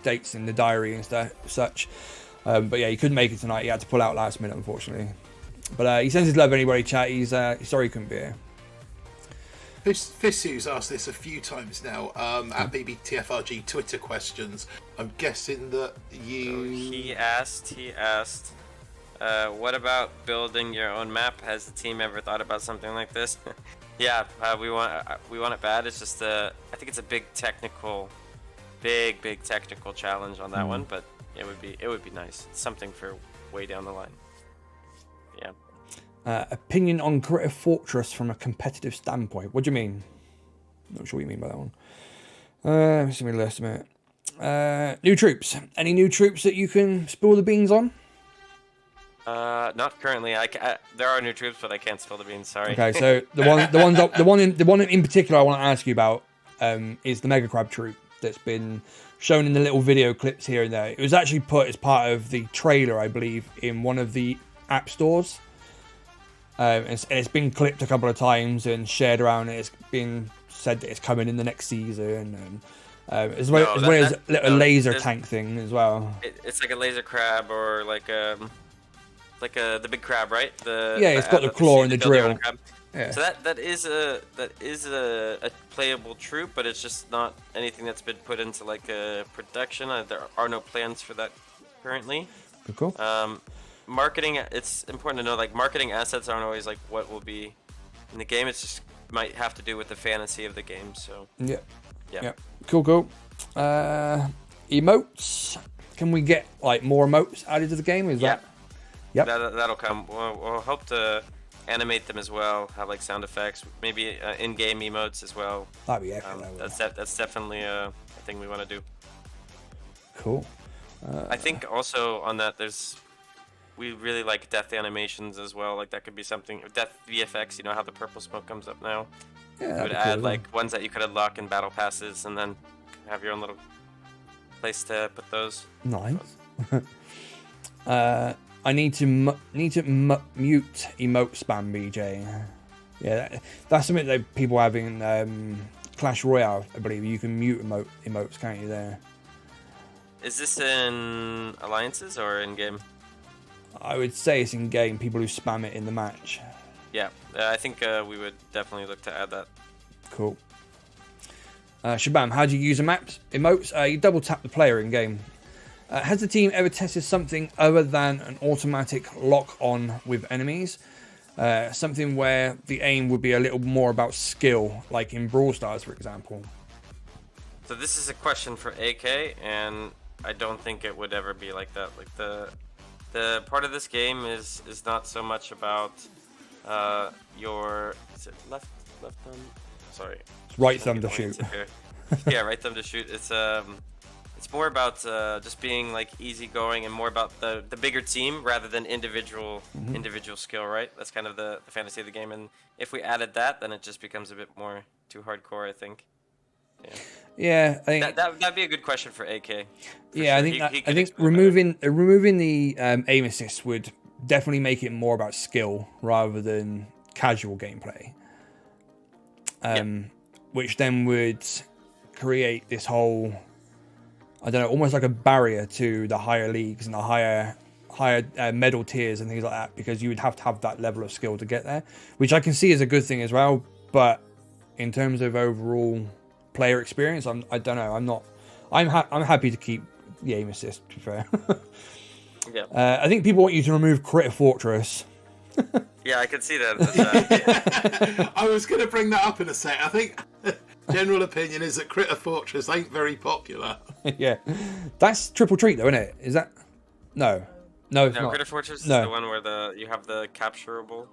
dates in the diary and such. But yeah, he couldn't make it tonight. He had to pull out last minute, unfortunately. But he sends his love anyway, chat. He's sorry he couldn't be here. Fissu's asked this a few times now at BBTFRG Twitter questions. I'm guessing that you... He asked, what about building your own map? Has the team ever thought about something like this? Yeah, we want it bad. It's just I think it's a big technical challenge on that one, but it would be nice. It's something for way down the line. Yeah. Opinion on Creative Fortress from a competitive standpoint. What do you mean? Not sure what you mean by that one. Let me see my list a minute. New troops. Any new troops that you can spill the beans on? Not currently. There are new troops, but I can't spill the beans. Sorry. Okay, so the one in particular I want to ask you about is the Mega Crab troop that's been shown in the little video clips here and there. It was actually put as part of the trailer, I believe, in one of the app stores. And it's been clipped a couple of times and shared around. It's been said that it's coming in the next season, and as well as a little laser tank thing as well. It's like a laser crab or like the big crab, right? It's got the claw and the drill. Yeah. So that is a playable troop, but it's just not anything that's been put into like a production. There are no plans for that currently. Cool. Marketing, it's important to know, like, marketing assets aren't always like what will be in the game. It's just might have to do with the fantasy of the game. So yeah. Cool. Emotes. Can we get like more emotes added to the game? That'll come. We'll hope to animate them as well. Have like sound effects, maybe in-game emotes as well. That'd be epic. That's definitely a thing we want to do. Cool. I think also on that we really like death animations as well. Like that could be something. Death VFX, how the purple smoke comes up now. Yeah, you would add like ones that you could unlock in battle passes, and then have your own little place to put those. Nice. I need to mute emote spam, BJ. Yeah, that's something that people have in Clash Royale, I believe. You can mute emotes, can't you? There. Is this in alliances or in game? I would say it's in game. People who spam it in the match. Yeah, I think we would definitely look to add that. Cool. Shabam, how do you use emotes? You double tap the player in game. Has the team ever tested something other than an automatic lock on with enemies? Something where the aim would be a little more about skill, like in Brawl Stars, for example. So this is a question for AK, and I don't think it would ever be like that. Like the part of this game is not so much about your is it left thumb? Sorry. It's right thumb to shoot. Yeah, right thumb to shoot. It's more about just being like easygoing and more about the bigger team rather than individual skill, right? That's kind of the fantasy of the game. And if we added that, then it just becomes a bit more too hardcore, I think. Yeah, I think that'd be a good question for AK. Yeah, sure. I think removing the aim assist would definitely make it more about skill rather than casual gameplay. which then would create this whole, I don't know, almost like a barrier to the higher leagues and the higher medal tiers and things like that, because you would have to have that level of skill to get there, which I can see as a good thing as well. But in terms of overall player experience, I don't know. I'm happy to keep the aim assist, to be fair. Yeah. I think people want you to remove Critter Fortress. Yeah, I can see that. I was going to bring that up in a sec. I think general opinion is that Critter Fortress ain't very popular. Yeah, that's Triple Treat though, isn't it? Is that? No, it's No, not. Critter Fortress is No. the one where you have the capturable.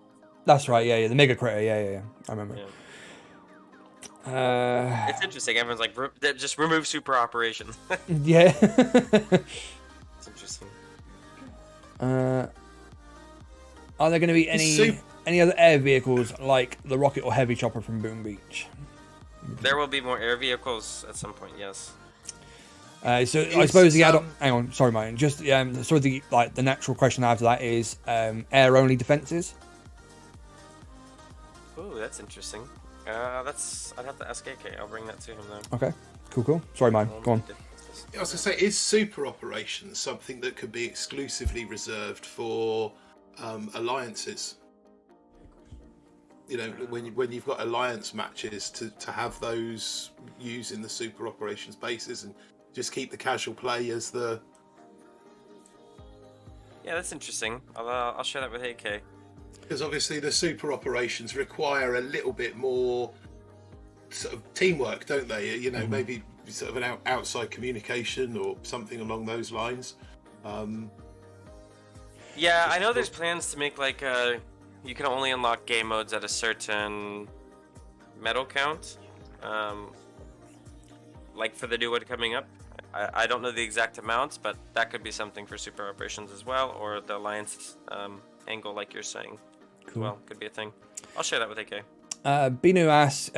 That's right. Yeah, the Mega Critter. Yeah. I remember. Yeah. It's interesting. Everyone's like, just remove super operation. Yeah. It's interesting. Are there going to be any other air vehicles like the rocket or heavy chopper from Boom Beach? There will be more air vehicles at some point. Yes. So I suppose the add-on. Hang on, sorry, Martin. Just sort of the natural question after that is air-only defenses. Ooh, that's interesting. I'd have to ask AK. I'll bring that to him though. Okay, cool. Sorry, Martin. Go on. I was going to say, is super operations something that could be exclusively reserved for alliances? You know, when you've got alliance matches, to have those using the super operations bases and just keep the casual play as the. Yeah, that's interesting. I'll share that with AK. Because obviously the super operations require a little bit more sort of teamwork, don't they? You know, maybe sort of an outside communication or something along those lines. Yeah, I know there's plans to make like you can only unlock game modes at a certain medal count. Like for the new one coming up. I don't know the exact amounts, but that could be something for super operations as well, or the alliance angle, like you're saying. Cool. Well, could be a thing. I'll share that with AK. Binu asks,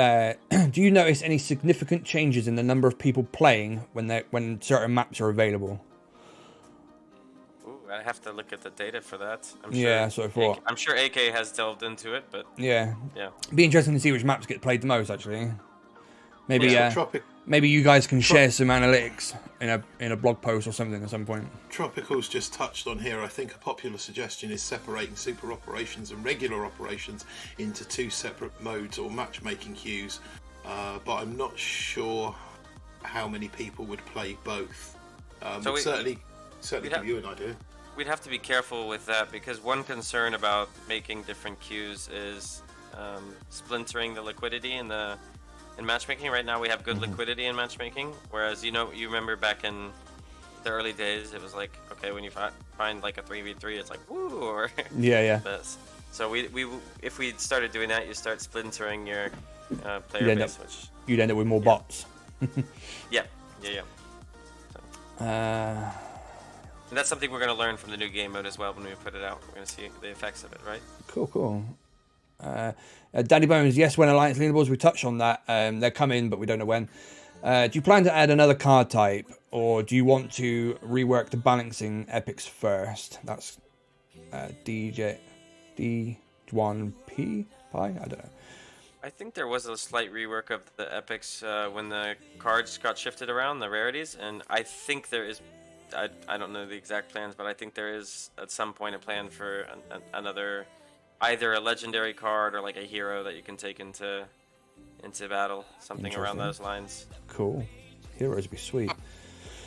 do you notice any significant changes in the number of people playing when certain maps are available? Ooh, I have to look at the data for that. Yeah, that's what I thought. I'm sure AK has delved into it, but Yeah. yeah. It'd be interesting to see which maps get played the most, actually. Maybe Yeah, maybe you guys can share some analytics in a blog post or something at some point. Tropical's just touched on here. I think a popular suggestion is separating super operations and regular operations into two separate modes or matchmaking queues, but I'm not sure how many people would play both. But certainly give you an idea. We'd have to be careful with that, because one concern about making different queues is splintering the liquidity in matchmaking. Right now we have good liquidity in matchmaking, whereas you remember back in the early days it was like, okay, when you find like a 3v3 it's like woo, or Yeah. so we if we started doing that, you start splintering your player base, which you'd end up with more bots. yeah. Uh, And that's something we're going to learn from the new game mode as well when we put it out. We're going to see the effects of it, right? Cool. Danny Bones, yes, when Alliance Leaderboards, we touched on that. They're coming, but we don't know when. Do you plan to add another card type, or do you want to rework the balancing epics first? That's D1P Pi? I don't know. I think there was a slight rework of the epics when the cards got shifted around, the rarities, and I think there is, I don't know the exact plans, but I think there is at some point a plan for another, either a legendary card or like a hero that you can take into battle, something around those lines. Cool. Heroes would be sweet.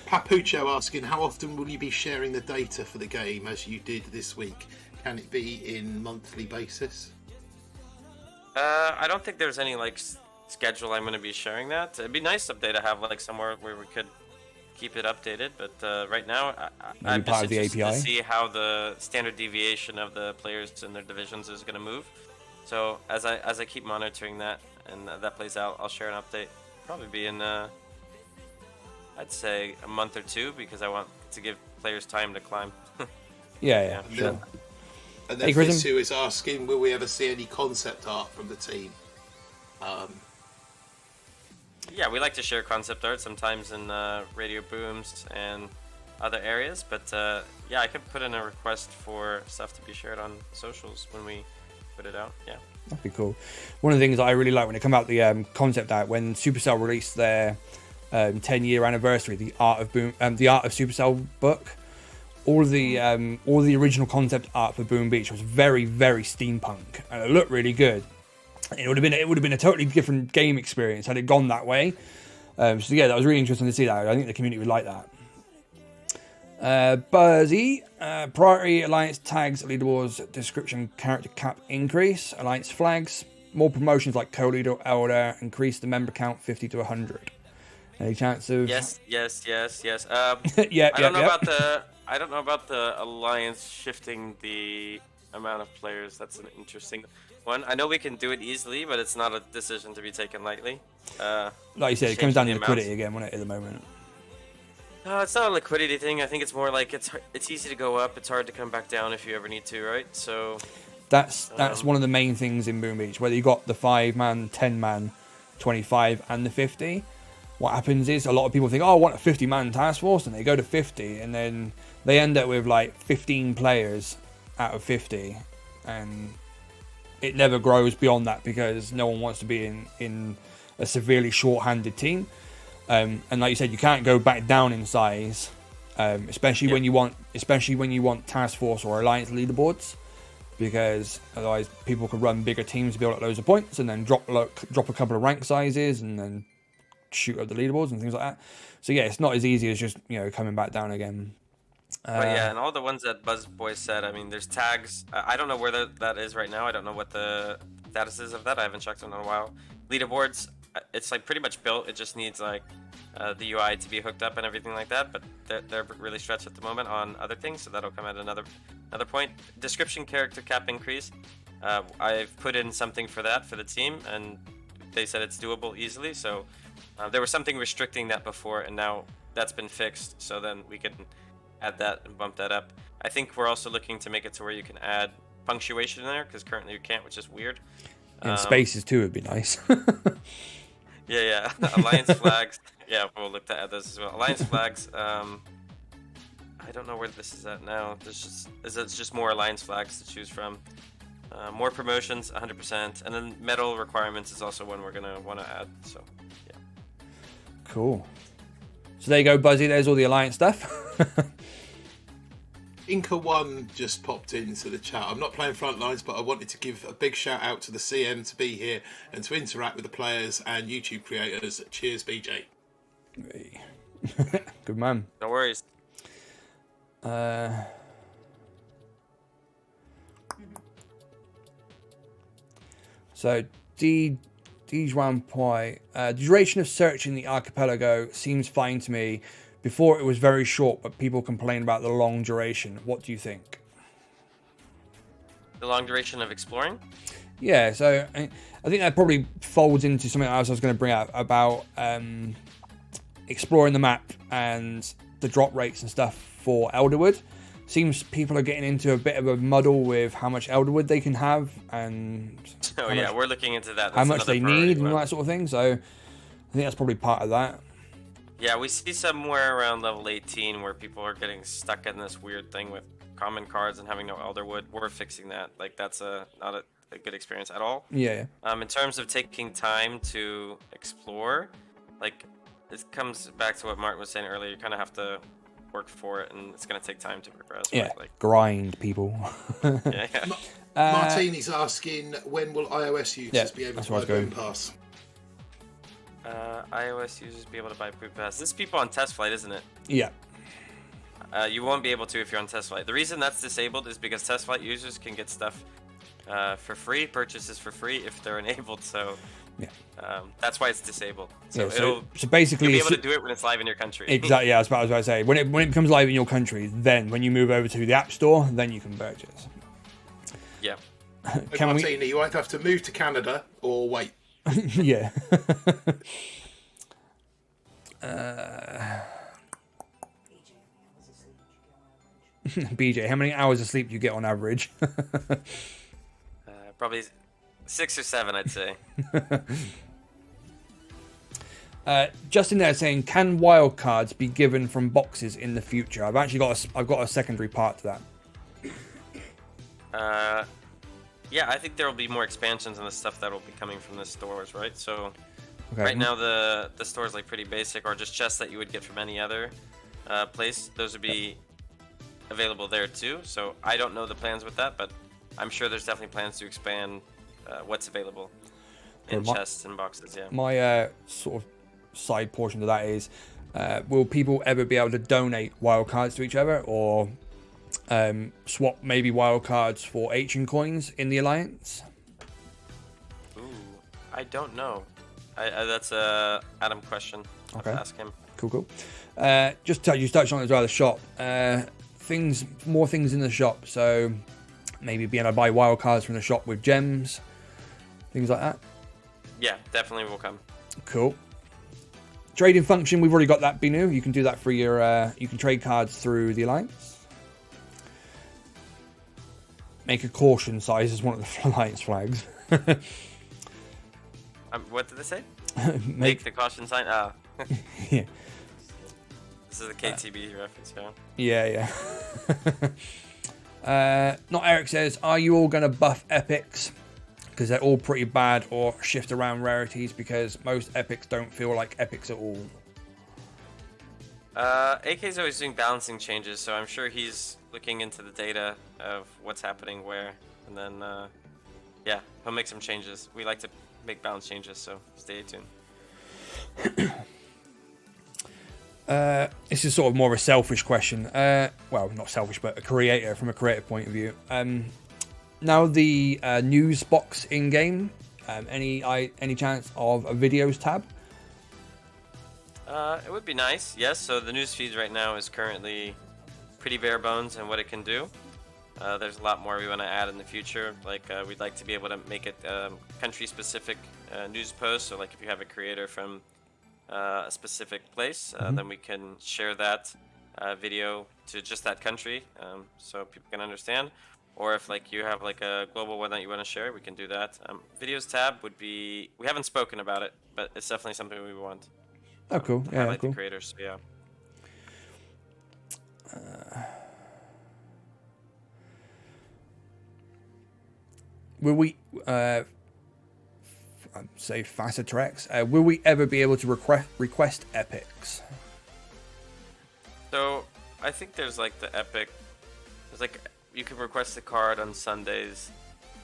Papucho asking, how often will you be sharing the data for the game as you did this week? Can it be in monthly basis? I don't think there's any like schedule I'm going to be sharing that. It'd be nice someday to have like somewhere where we could keep it updated, but right now I'm just interested to see how the standard deviation of the players in their divisions is going to move. So as I keep monitoring that and that plays out, I'll share an update. Probably be in I'd say a month or two, because I want to give players time to climb. Yeah, sure. And then Fisu is asking, will we ever see any concept art from the team? Yeah, we like to share concept art sometimes in radio booms and other areas, but yeah, I could put in a request for stuff to be shared on socials when we put it out. Yeah. That'd be cool. One of the things that I really like when it come out the concept art, when Supercell released their 10-year anniversary, the Art of Supercell book, all the original concept art for Boom Beach was very, very steampunk, and it looked really good. It would have been a totally different game experience had it gone that way. So yeah, that was really interesting to see that. I think the community would like that. Buzzy, priority alliance tags, leaderboards, description, character cap increase, alliance flags, more promotions like co-leader, elder, increase the member count 50 to 100. Any chance of? Yes. Yeah, I don't know about the alliance shifting the amount of players. That's an interesting one. I know we can do it easily, but it's not a decision to be taken lightly. Like you said, it comes down to changing the liquidity amounts. again, won't it, at the moment? No, it's not a liquidity thing. I think it's more like it's easy to go up. It's hard to come back down if you ever need to, right? So That's one of the main things in Boom Beach. Whether you got the 5-man, 10-man, 25, and the 50, what happens is a lot of people think, "Oh, I want a 50-man task force," and they go to 50, and then they end up with like 15 players out of 50, and it never grows beyond that because no one wants to be in a severely short-handed team. And like you said, you can't go back down in size, especially when you want task force or alliance leaderboards, because otherwise people could run bigger teams to build up loads of points and then drop a couple of rank sizes and then shoot up the leaderboards and things like that. So yeah, it's not as easy as just coming back down again. But yeah, and all the ones that Buzzboy said, I mean, there's tags. I don't know where that is right now. I don't know what the status is of that. I haven't checked on it in a while. Leaderboards, it's like pretty much built. It just needs like the UI to be hooked up and everything like that. But they're really stretched at the moment on other things, so that'll come at another point. Description character cap increase. I've put in something for that for the team, and they said it's doable easily. So there was something restricting that before, and now that's been fixed. So then we can add that and bump that up. I think we're also looking to make it to where you can add punctuation in there, because currently you can't, which is weird. And spaces too would be nice. Yeah. Alliance flags. Yeah, we'll look to add those as well. Alliance flags. I don't know where this is at now. It's just more alliance flags to choose from. More promotions, 100%, and then medal requirements is also one we're gonna want to add. So, yeah. Cool. So there you go, Buzzy. There's all the alliance stuff. Inca1 just popped into the chat. I'm not playing Frontlines, but I wanted to give a big shout out to the CM to be here and to interact with the players and YouTube creators. Cheers, BJ. Good man. No worries. So Dijuan Poi, duration of searching the archipelago seems fine to me. Before it was very short, but people complain about the long duration. What do you think? The long duration of exploring? Yeah, so I think that probably folds into something else I was going to bring up about exploring the map and the drop rates and stuff for Elderwood. Seems people are getting into a bit of a muddle with how much Elderwood they can have and we're looking into that. How much they need and all that sort of thing. So I think that's probably part of that. Yeah, we see somewhere around level 18 where people are getting stuck in this weird thing with common cards and having no Elderwood. We're fixing that. Like, that's not a good experience at all. Yeah. In terms of taking time to explore, like, it comes back to what Martin was saying earlier. You kind of have to work for it, and it's going to take time to progress. Yeah, right? Like, grind, people. yeah. Martini's asking, when will iOS users be able to buy Boom Pass? iOS users be able to buy Boom Pass. This is people on test flight, isn't it? Yeah. You won't be able to if you're on test flight. The reason that's disabled is because test flight users can get stuff for free, purchases for free if they're enabled. So yeah, that's why it's disabled. So, so basically, you'll be able to do it when it's live in your country. Exactly. Yeah, that's what I was about to say. When it becomes live in your country, then when you move over to the App Store, then you can purchase. Yeah. Martini, you either have to move to Canada or wait. Yeah. BJ, how many hours of sleep do you get on average? Probably 6 or 7, I'd say. Justin there saying, can wildcards be given from boxes in the future? I've got a secondary part to that. Yeah, I think there will be more expansions and the stuff that will be coming from the stores, right? So Okay. right now the store's like pretty basic, or just chests that you would get from any other place. Those would be available there too. So I don't know the plans with that, but I'm sure there's definitely plans to expand what's available in chests and boxes. Yeah. My sort of side portion to that is, will people ever be able to donate wildcards to each other, or swap maybe wildcards for Ancient coins in the Alliance? Ooh, I don't know. That's a Adam question. I'll have to ask him. Cool. You touched on it as well, the shop. More things in the shop. So maybe being able to buy wildcards from the shop with gems, things like that. Yeah, definitely will come. Cool. Trading function, we've already got that, Binu. You can do that for your. You can trade cards through the Alliance. Make a caution size as one of the Alliance flags. What did they say? Make the caution sign. Ah. Yeah. This is a KTB reference, yeah. Yeah. Not Eric says, are you all going to buff epics? Because they're all pretty bad, or shift around rarities, because most epics don't feel like epics at all. AK's always doing balancing changes, so I'm sure he's looking into the data of what's happening where, and then, yeah, he'll make some changes. We like to make balance changes, so stay tuned. This is sort of more of a selfish question. Well, not selfish, but from a creator point of view. Now the news box in game. Any chance of a videos tab? It would be nice, yes. So the news feed right now is currently pretty bare bones in what it can do. There's a lot more we want to add in the future. Like we'd like to be able to make it country-specific news posts. So like if you have a creator from a specific place, then we can share that video to just that country, so people can understand. Or if like you have like a global one that you want to share, we can do that. Videos tab would be. We haven't spoken about it, but it's definitely something we want. Oh, cool. To Yeah, highlight cool. the creators. Yeah. Will we say faster tracks? Will we ever be able to request epics? So I think there's like the epic. There's like you can request a card on Sundays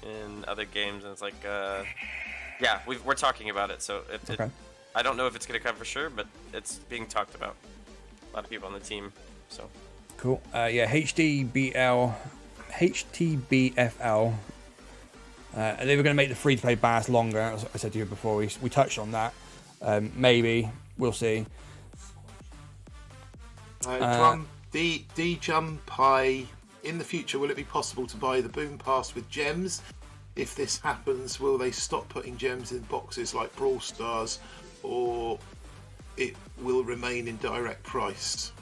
in other games, and it's like yeah, we're talking about it. So Okay. I don't know if it's gonna come for sure, but it's being talked about. A lot of people on the team. So Cool. Yeah, HTBFL. They were going to make the free-to-play bass longer, as I said to you before. We touched on that. Maybe. We'll see. D-Jump Pie. In the future, will it be possible to buy the Boom Pass with gems? If this happens, will they stop putting gems in boxes like Brawl Stars, or it will remain in direct price?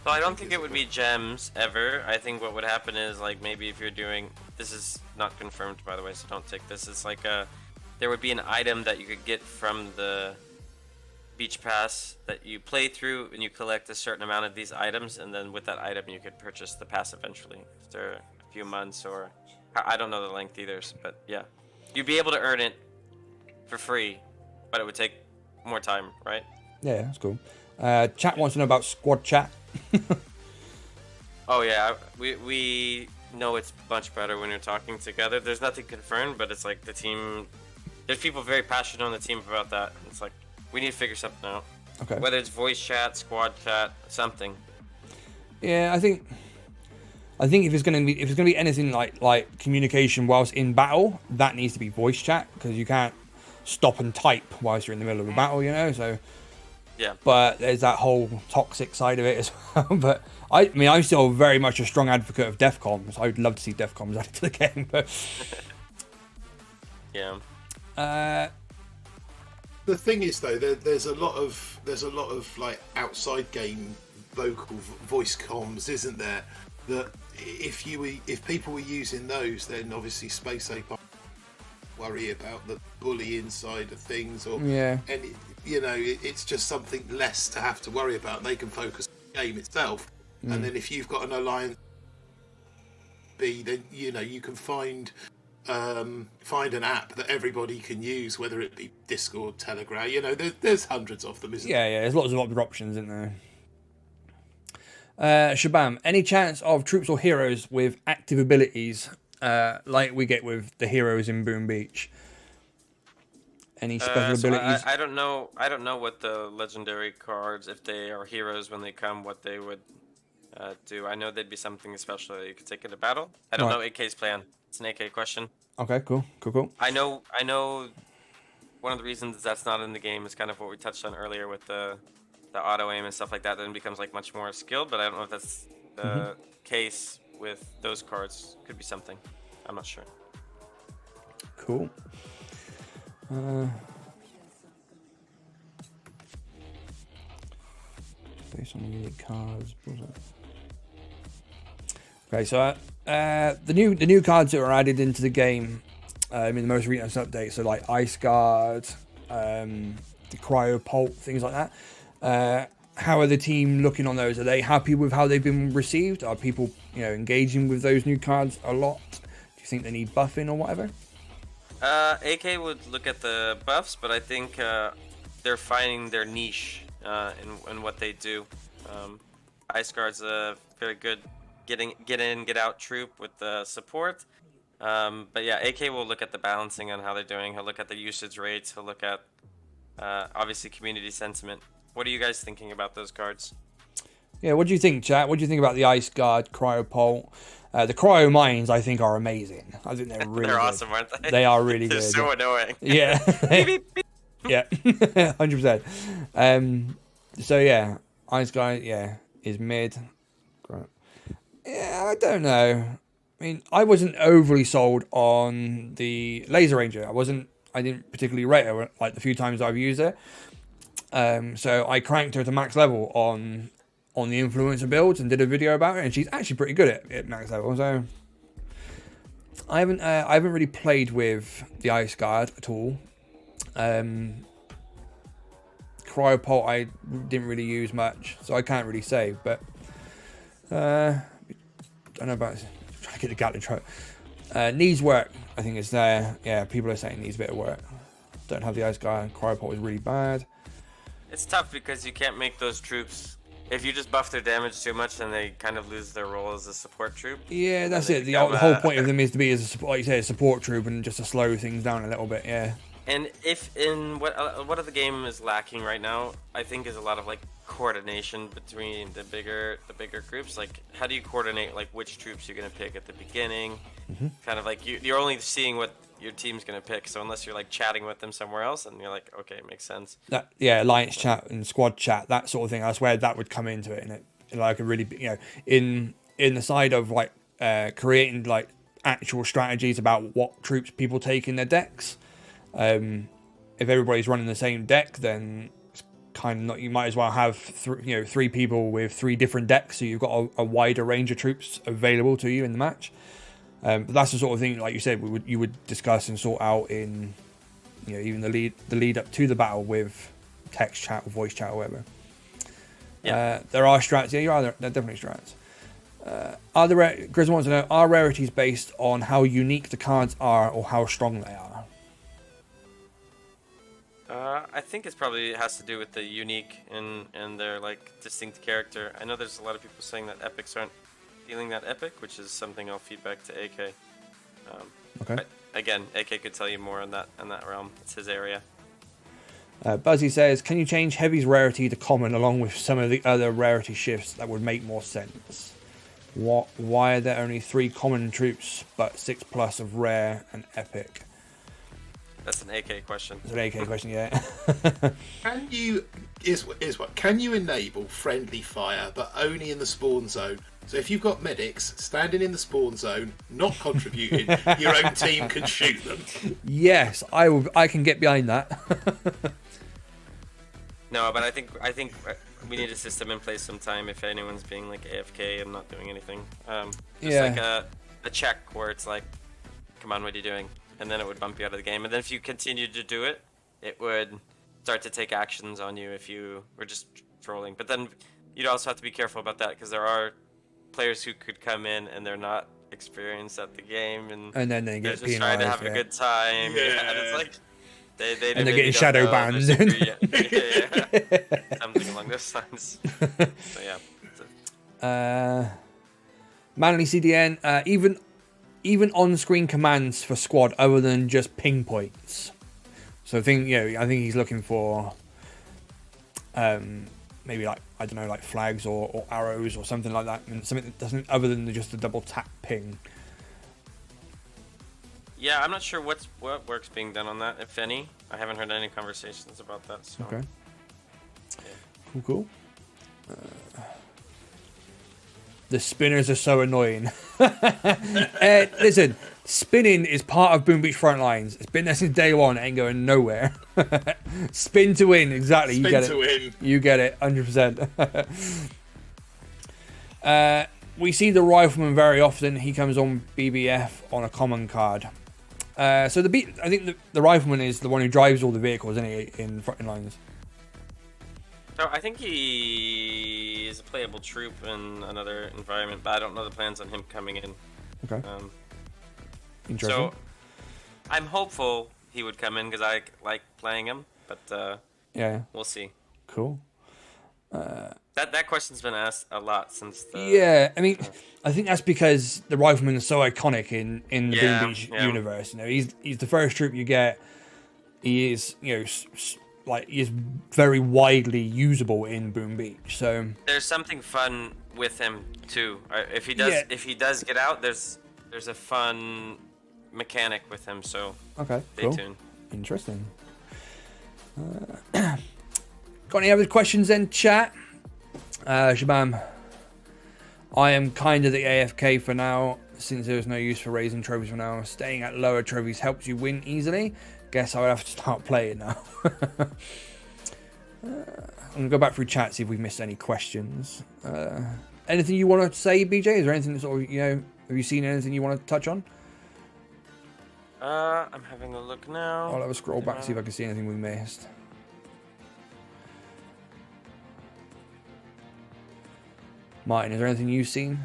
So I don't think it would be gems ever. I think what would happen is like maybe if you're doing, this is not confirmed by the way, so don't take this. It's like there would be an item that you could get from the beach pass that you play through, and you collect a certain amount of these items, and then with that item you could purchase the pass eventually after a few months, or I don't know the length either. But yeah, you'd be able to earn it for free, but it would take more time, right? Yeah, that's cool. Chat wants to know about squad chat. Oh yeah, we know it's much better when you're talking together. There's nothing confirmed, but it's like the team. There's people very passionate on the team about that. It's like we need to figure something out. Okay. Whether it's voice chat, squad chat, something. Yeah, I think if it's gonna be anything like communication whilst in battle, that needs to be voice chat, because you can't stop and type whilst you're in the middle of a battle, you know. So yeah. But there's that whole toxic side of it as well. But I mean, I'm still very much a strong advocate of DEFCOMs. I would love to see DEFCOMs added to the game. But yeah. The thing is, though, there's a lot of like outside game vocal voice comms, isn't there? That if people were using those, then obviously Space Ape worry about the bullying side of things, or yeah, and it's just something less to have to worry about. They can focus on the game itself, and then if you've got an alliance B, then you can find find an app that everybody can use, whether it be Discord, Telegram. You know, there's hundreds of them, isn't there? Yeah, there's lots of other options, isn't there? Shabam, any chance of troops or heroes with active abilities like we get with the heroes in Boom Beach? Any special abilities? I don't know. I don't know what the legendary cards, if they are heroes when they come, what they would do. I know they'd be something special that you could take into battle. I don't know AK's plan. It's an AK question. Okay, cool. I know. One of the reasons that's not in the game is kind of what we touched on earlier with the auto aim and stuff like that. Then it becomes like much more skilled. But I don't know if that's the case with those cards. Could be something. I'm not sure. Cool. Based on unique cards. Okay, so the new cards that were added into the game in the most recent update, so like Ice Guard, the Cryo Pulp, things like that. How are the team looking on those? Are they happy with how they've been received? Are people, engaging with those new cards a lot? Do you think they need buffing or whatever? AK would look at the buffs, but I think they're finding their niche in what they do. Ice Guard's a very good get in, get out troop with the support. But yeah, AK will look at the balancing on how they're doing. He'll look at the usage rates. He'll look at obviously community sentiment. What are you guys thinking about those cards? Yeah, what do you think, chat? What do you think about the Ice Guard, Cryo Pulp? The Cryo Mines, I think, are amazing. I think they're really they're good. awesome, aren't they? They are really they're good. so annoying. Yeah. Yeah, 100%. So, yeah, Ice Guard, is mid. Yeah, I don't know. I mean, I wasn't overly sold on the Laser Ranger. I didn't particularly rate her, like, the few times I've used her. So I cranked her to max level on the influencer builds and did a video about her, and she's actually pretty good at max level. So I haven't really played with the Ice Guard at all. Cryopult I didn't really use much, so I can't really say. But I don't know about trying to get the Gatling truck. Needs work, I think it's there. Yeah, people are saying needs a bit of work. Don't have the Ice Guard. Cryopult is really bad. It's tough because you can't make those troops. If you just buff their damage too much, then they kind of lose their role as a support troop. Yeah, that's it. The whole point of them is to be as a support, like you say, a support troop, and just to slow things down a little bit. Yeah. And if in what of the game is lacking right now, I think is a lot of like coordination between the bigger groups. Like, how do you coordinate like which troops you're gonna pick at the beginning? Kind of like you're only seeing what your team's gonna pick. So unless you're like chatting with them somewhere else, and you're like, okay, it makes sense. Alliance chat and squad chat, that sort of thing. That's where that would come into it, and it like a really, in the side of like creating like actual strategies about what troops people take in their decks. If everybody's running the same deck, then it's kind of not. You might as well have three people with three different decks, so you've got a wider range of troops available to you in the match. But that's the sort of thing, like you said, you would discuss and sort out in, even the lead up to the battle with text chat or voice chat or whatever. Yeah. There are strats. Yeah, there are definitely strats. Grizz wants to know: are rarities based on how unique the cards are or how strong they are? I think it probably has to do with the unique and their like distinct character. I know there's a lot of people saying that epics aren't feeling that epic, which is something I'll feed back to AK. Okay. But again, AK could tell you more in that realm. It's his area. Buzzy says, can you change Heavy's rarity to common along with some of the other rarity shifts that would make more sense? Why are there only 3 common troops but 6+ of rare and epic? That's an AK question. It's an AK question, yeah. Can you can you enable friendly fire but only in the spawn zone? So if you've got medics standing in the spawn zone, not contributing, your own team can shoot them. Yes, I can get behind that. No, but I think we need a system in place sometime if anyone's being like AFK and not doing anything. Like a check where it's like, come on, what are you doing? And then it would bump you out of the game. And then if you continued to do it, it would start to take actions on you if you were just trolling. But then you'd also have to be careful about that because there are players who could come in and they're not experience at the game, and then they they're get just trying to penalised. have a good time. Yeah. And it's like they And they're maybe getting don't shadow know banned. their degree yet. Yeah. Something along those lines. So yeah. Manly CDN, even on-screen commands for squad other than just ping points. So I think he's looking for maybe like, I don't know, like flags or arrows or something like that, and something that doesn't, other than just a double tap ping. Yeah, I'm not sure what work's being done on that, if any. I haven't heard any conversations about that. So. Okay. Yeah. Cool. The spinners are so annoying. Listen, spinning is part of Boom Beach Frontlines. It's been there since day one. It ain't going nowhere. Spin to win. Exactly. You get it. Spin to win. You get it. 100%. We see the rifleman very often. He comes on BBF on a common card. I think the rifleman is the one who drives all the vehicles, isn't he, in Frontlines? So I think he is a playable troop in another environment, but I don't know the plans on him coming in. Okay. Interesting. So I'm hopeful he would come in because I like playing him, but yeah. we'll see. Cool. That question's been asked a lot since the... Yeah, I mean, I think that's because the rifleman is so iconic in the Boom Beach universe. You know, he's the first troop you get. He is, he is very widely usable in Boom Beach. So there's something fun with him too. If he does get out, there's a fun mechanic with him. So okay, stay tuned. Interesting. Got any other questions then, chat? Shabam, I am kind of the AFK for now, since there's no use for raising trophies for now. Staying at lower trophies helps you win easily. Guess I would have to start playing now. I'm going to go back through chat, see if we've missed any questions. Anything you want to say, BJ? Is there anything that sort of, have you seen anything you want to touch on? I'm having a look now. I'll have a scroll back, see if I can see anything we missed. Martin, is there anything you've seen?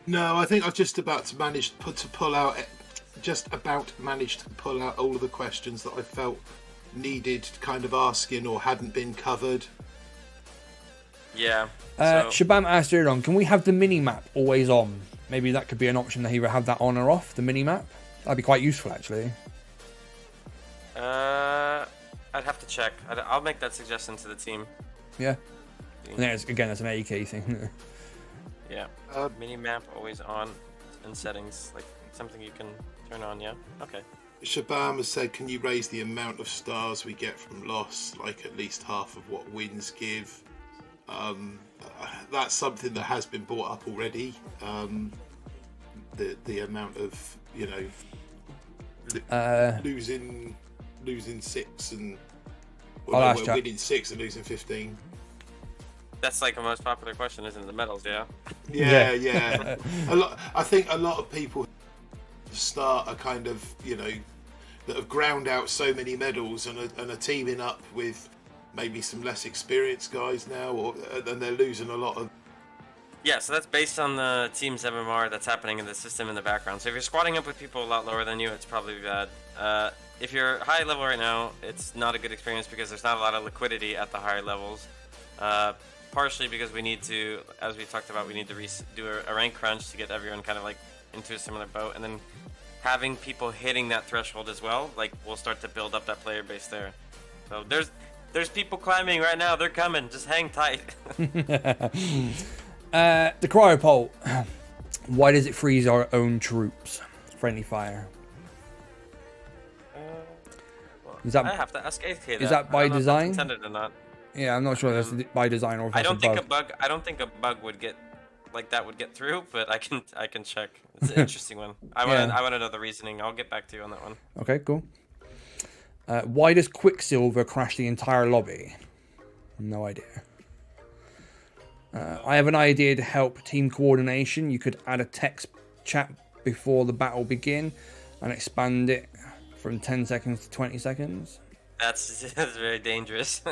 No, I think I've just about managed to pull out all of the questions that I felt needed kind of asking or hadn't been covered. Yeah. Shabam asked earlier on, can we have the mini-map always on? Maybe that could be an option, that either have that on or off, the mini-map. That'd be quite useful, actually. I'd have to check. I'll make that suggestion to the team. Yeah. I think that's an AK thing. Yeah. Mini map always on in settings, like something you can turn on. Yeah. Okay. Shabam has said, can you raise the amount of stars we get from loss, like at least half of what wins give? That's something that has been brought up already. The amount of losing 6 and winning 6 and losing 15. That's like the most popular question, isn't it? The medals, yeah. Yeah. I think a lot of people start a kind of that have ground out so many medals and are teaming up with maybe some less experienced guys now, and they're losing a lot of. Yeah, so that's based on the team's MMR that's happening in the system in the background. So if you're squatting up with people a lot lower than you, it's probably bad. If you're high level right now, it's not a good experience because there's not a lot of liquidity at the higher levels. Partially because we need to, as we talked about, we need to do a rank crunch to get everyone kind of like into a similar boat, and then having people hitting that threshold as well, like we'll start to build up that player base there. So there's people climbing right now. They're coming. Just hang tight. The cryo poll. Why does it freeze our own troops? Friendly fire. Is that, I have to ask 8K. Is that by design? Intended or not? Yeah, I'm not sure that's by design or if I that's don't think a bug. I don't think a bug would get like that would get through, but I can check. It's an interesting one. I want to know the reasoning. I'll get back to you on that one. Okay, cool. Why does Quicksilver crash the entire lobby? No idea. I have an idea to help team coordination. You could add a text chat before the battle begin and expand it from 10 seconds to 20 seconds. That's very dangerous.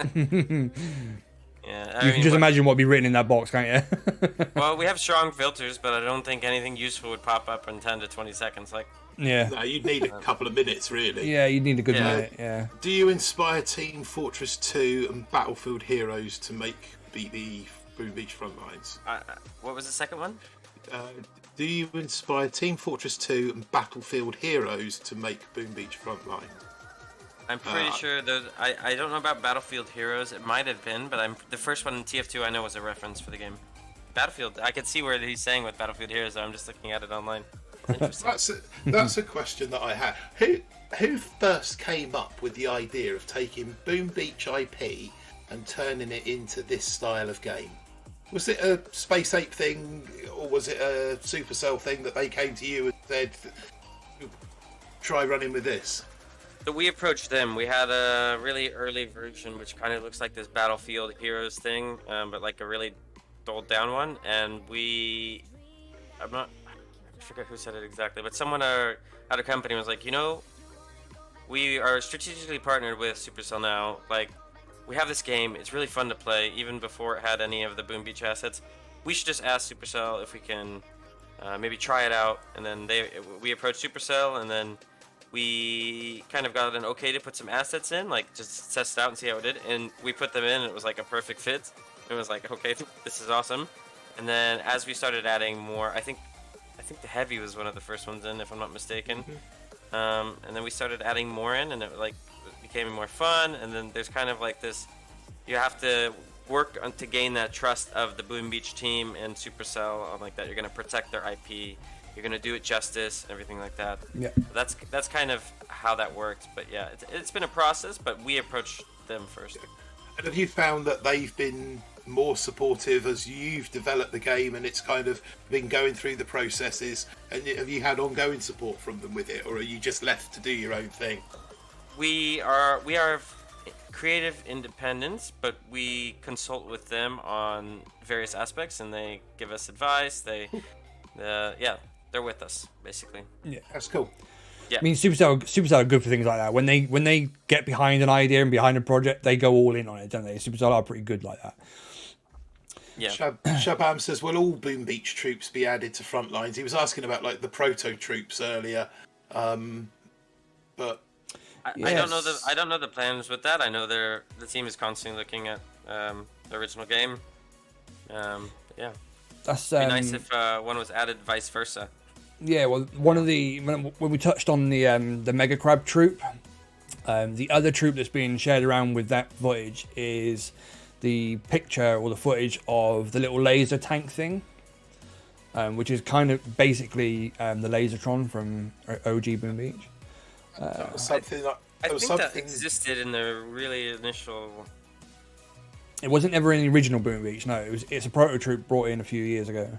Yeah, You can just imagine what'd be written in that box, can't you? Well, we have strong filters, but I don't think anything useful would pop up in 10 to 20 seconds. Like, Yeah. No, you'd need a couple of minutes, really. Yeah, you need a good Yeah. minute. Yeah. Do you inspire Team Fortress 2 and Battlefield Heroes to beat the Boom Beach Frontlines? what was the second one? Do you inspire Team Fortress 2 and Battlefield Heroes to make Boom Beach Frontlines? I'm pretty sure those. I don't know about Battlefield Heroes. It might have been, but the first one in TF2 I know was a reference for the game. Battlefield. I could see where he's saying with Battlefield Heroes. I'm just looking at it online. Interesting. That's a question that I had. Who first came up with the idea of taking Boom Beach IP and turning it into this style of game? Was it a Space Ape thing, or was it a Supercell thing that they came to you and said, "Try running with this"? So we approached them. We had a really early version, which kind of looks like this Battlefield Heroes thing, but like a really dulled down one. And I forget who said it exactly, but someone at a company was like, we are strategically partnered with Supercell now. Like, we have this game. It's really fun to play, even before it had any of the Boom Beach assets. We should just ask Supercell if we can maybe try it out. And then we approached Supercell, and then we kind of got an okay to put some assets in, like just test it out and see how it did. And we put them in, and it was like a perfect fit. It was like, okay, this is awesome. And then as we started adding more, I think the Heavy was one of the first ones in, if I'm not mistaken. And then we started adding more in, and it became more fun. And then there's kind of like this, you have to work to gain that trust of the Boom Beach team and Supercell on like that. You're going to protect their IP. You're going to do it justice, everything like that. Yeah. That's kind of how that worked. But yeah, it's been a process, but we approached them first. And have you found that they've been more supportive as you've developed the game and it's kind of been going through the processes? And have you had ongoing support from them with it, or are you just left to do your own thing? We are creative independence, but we consult with them on various aspects, and they give us advice. They're with us basically. Yeah. That's cool. Yeah. I mean, Supercell are good for things like that. When they get behind an idea and behind a project, they go all in on it, don't they? Supercell are pretty good like that. Yeah. Shabam says, will all Boom Beach troops be added to Frontlines? He was asking about like the proto troops earlier, but I don't know the plans with that. I know the team is constantly looking at the original game. Yeah. That's It'd be nice if one was added, vice versa. Yeah, well, when we touched on the Mega Crab troop, the other troop that's being shared around with that footage is the picture or the footage of the little laser tank thing, which is kind of basically the Lasertron from OG Boom Beach. that was something that, I think that existed in the really initial. It wasn't ever in the original Boom Beach. No, it's a proto troop brought in a few years ago.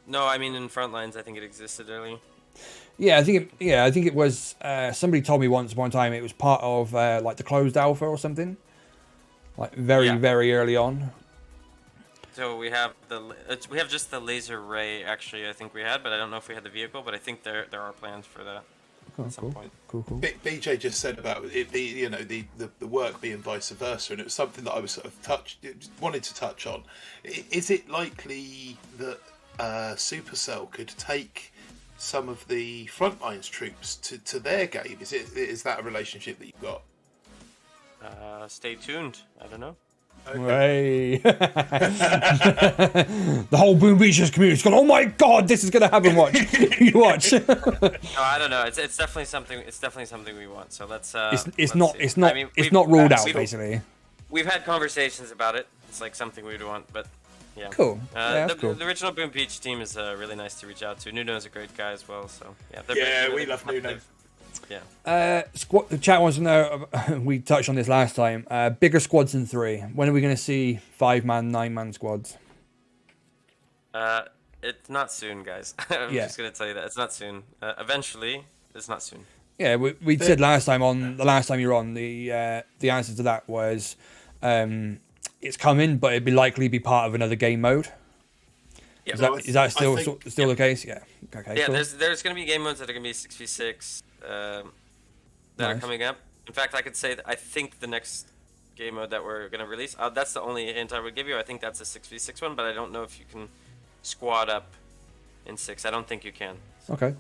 No, I mean in Frontlines, I think it existed early. Yeah, I think it was. Somebody told me one time it was part of like the closed alpha or something, like very early on. So we have just the laser ray. Actually, I think we had, but I don't know if we had the vehicle. But I think there are plans for that at some point. Cool. BJ just said about it, the work being vice versa, and it was something that I was sort of wanted to touch on. Is it likely that Supercell could take some of the Frontlines troops to their game? Is that a relationship that you've got? Stay tuned. I don't know. Okay. The whole Boom Beachers community's gone, oh my god, this is gonna happen. Watch. You watch. No, I don't know. It's definitely something. It's definitely something we want. So let's. It's not ruled out. Basically, we've had conversations about it. It's like something we'd want, but yeah. Cool. That's cool. The original Boom Beach team is really nice to reach out to. Nuno's a great guy as well. So yeah. We love Nuno. Yeah. The chat wants to know. We touched on this last time. Bigger squads than 3. When are we going to see 5-man, 9-man squads? It's not soon, guys. I'm just gonna tell you that it's not soon. Eventually, it's not soon. Yeah, we said last time you were on, the answer to that was it's coming, but it'd be likely be part of another game mode. Yeah. Is that still the case? Yeah. Okay. Yeah. Cool. There's gonna be game modes that are gonna be 6v6 that are coming up. In fact, I could say that I think the next game mode that we're gonna release. That's the only hint I would give you. I think that's a 6v6 one, but I don't know if you can squad up in 6. I don't think you can. Okay.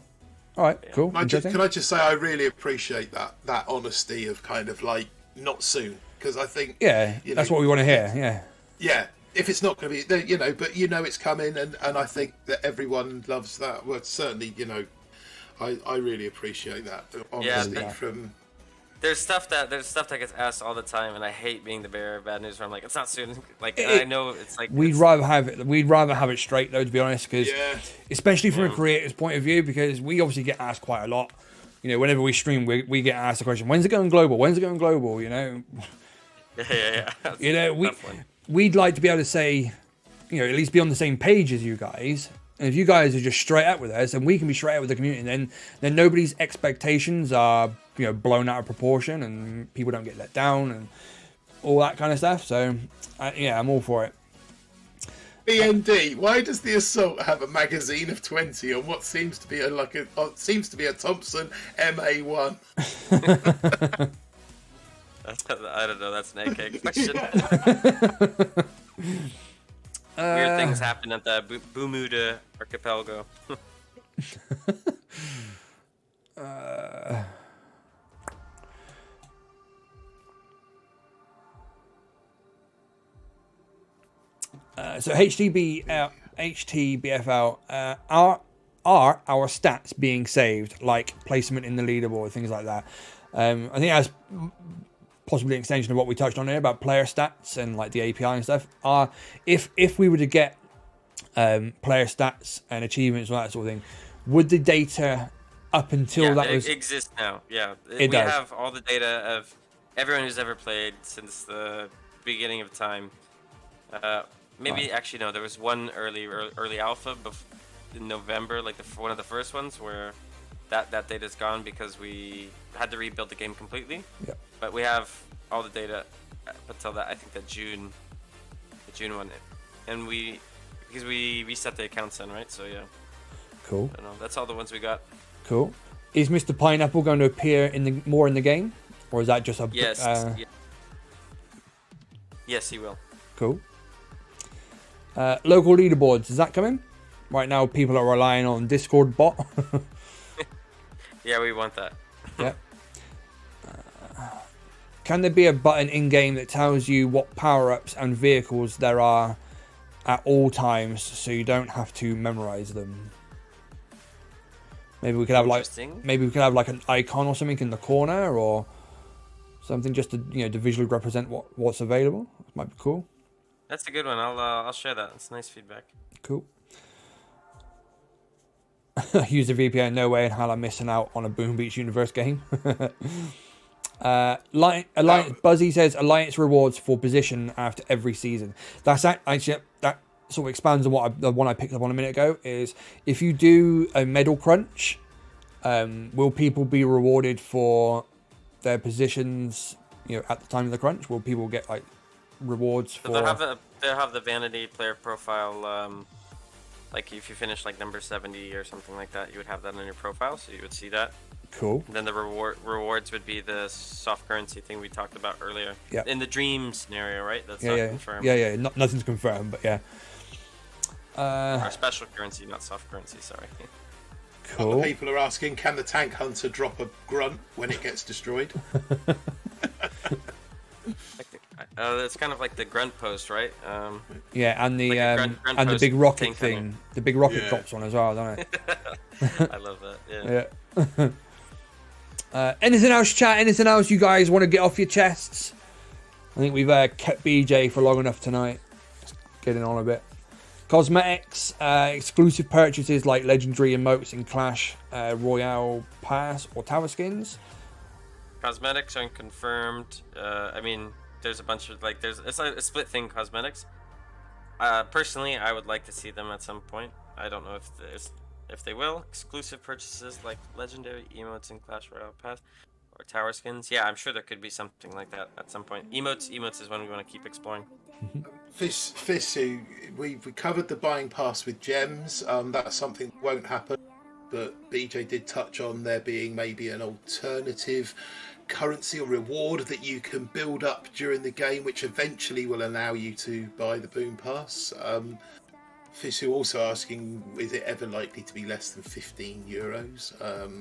All right. Cool. Can I just say I really appreciate that honesty of kind of like not soon, because I think that's what we want to hear. Yeah. If it's not going to be, but it's coming, and I think that everyone loves that. Well, certainly, I really appreciate that honesty from. There's stuff that gets asked all the time, and I hate being the bearer of bad news. Where I'm like, it's not soon. Like I know it's like we'd rather have it straight though, to be honest, because especially from a creator's point of view, because we obviously get asked quite a lot. Whenever we stream, we get asked the question, "When's it going global? When's it going global?" We'd like to be able to say, at least be on the same page as you guys. And if you guys are just straight up with us, and we can be straight up with the community, then nobody's expectations are blown out of proportion, and people don't get let down, and all that kind of stuff. So, I'm all for it. BND, why does the Assault have a magazine of 20 on what seems to be a Thompson MA1? I don't know. That's an AK question. Weird things happen at the Bermuda archipelago. So HTBFL, are our stats being saved, like placement in the leaderboard, things like that? I think that's possibly an extension of what we touched on here about player stats and like the API and stuff. If we were to get player stats and achievements and that sort of thing, would the data up until that was exists now? Yeah, we have all the data of everyone who's ever played since the beginning of time. Actually no, there was one early alpha in November, like one of the first ones where that data's gone because we had to rebuild the game completely. Yeah. But we have all the data up until that, I think the June one, and because we reset the accounts then, right? So yeah. Cool. I don't know. That's all the ones we got. Cool. Is Mr. Pineapple going to appear more in the game, or is that just a yes? Yes, he will. Cool. Local leaderboards, is that coming? Right now, people are relying on Discord bot. Yeah, we want that. Yeah. Can there be a button in game that tells you what power-ups and vehicles there are at all times, so you don't have to memorize them? Maybe we could have like an icon or something in the corner, or something just to to visually represent what's available. It might be cool. That's a good one. I'll share that. It's nice feedback. Cool. Use the VPN, no way in hell I'm missing out on a Boom Beach Universe game. Alliance Buzzy says Alliance rewards for position after every season. That's actually that sort of expands on the one I picked up on a minute ago. Is if you do a medal crunch, will people be rewarded for their positions? At the time of the crunch, will people get like rewards for? They'll have the vanity player profile. Like if you finish like number 70 or something like that, you would have that on your profile, so you would see that. Cool. And then the rewards would be the soft currency thing we talked about earlier. Yeah. In the dream scenario, right? That's not confirmed. Yeah. Nothing's confirmed, but yeah. Or special currency, not soft currency. Sorry. Cool. Other people are asking, can the tank hunter drop a grunt when it gets destroyed? It's kind of like the grunt post, right? Yeah, and the grunt and the big rocket thing. Hunting. The big rocket drops one as well, don't it? I love that. Yeah. Anything else, chat? Anything else you guys want to get off your chests? I think we've kept BJ for long enough tonight. Just getting on a bit. Cosmetics, exclusive purchases like legendary emotes in Clash Royale Pass or Tower skins. Cosmetics aren't confirmed. I mean, there's a bunch of it's a split thing. Cosmetics. Personally, I would like to see them at some point. I don't know if they will. Exclusive purchases like legendary emotes in Clash Royale Pass or Tower skins. Yeah, I'm sure there could be something like that at some point. Emotes is one we want to keep exploring. Fisu, we covered the buying pass with gems. That's something that won't happen. But BJ did touch on there being maybe an alternative currency or reward that you can build up during the game, which eventually will allow you to buy the Boom Pass. Fisu also asking, is it ever likely to be less than €15?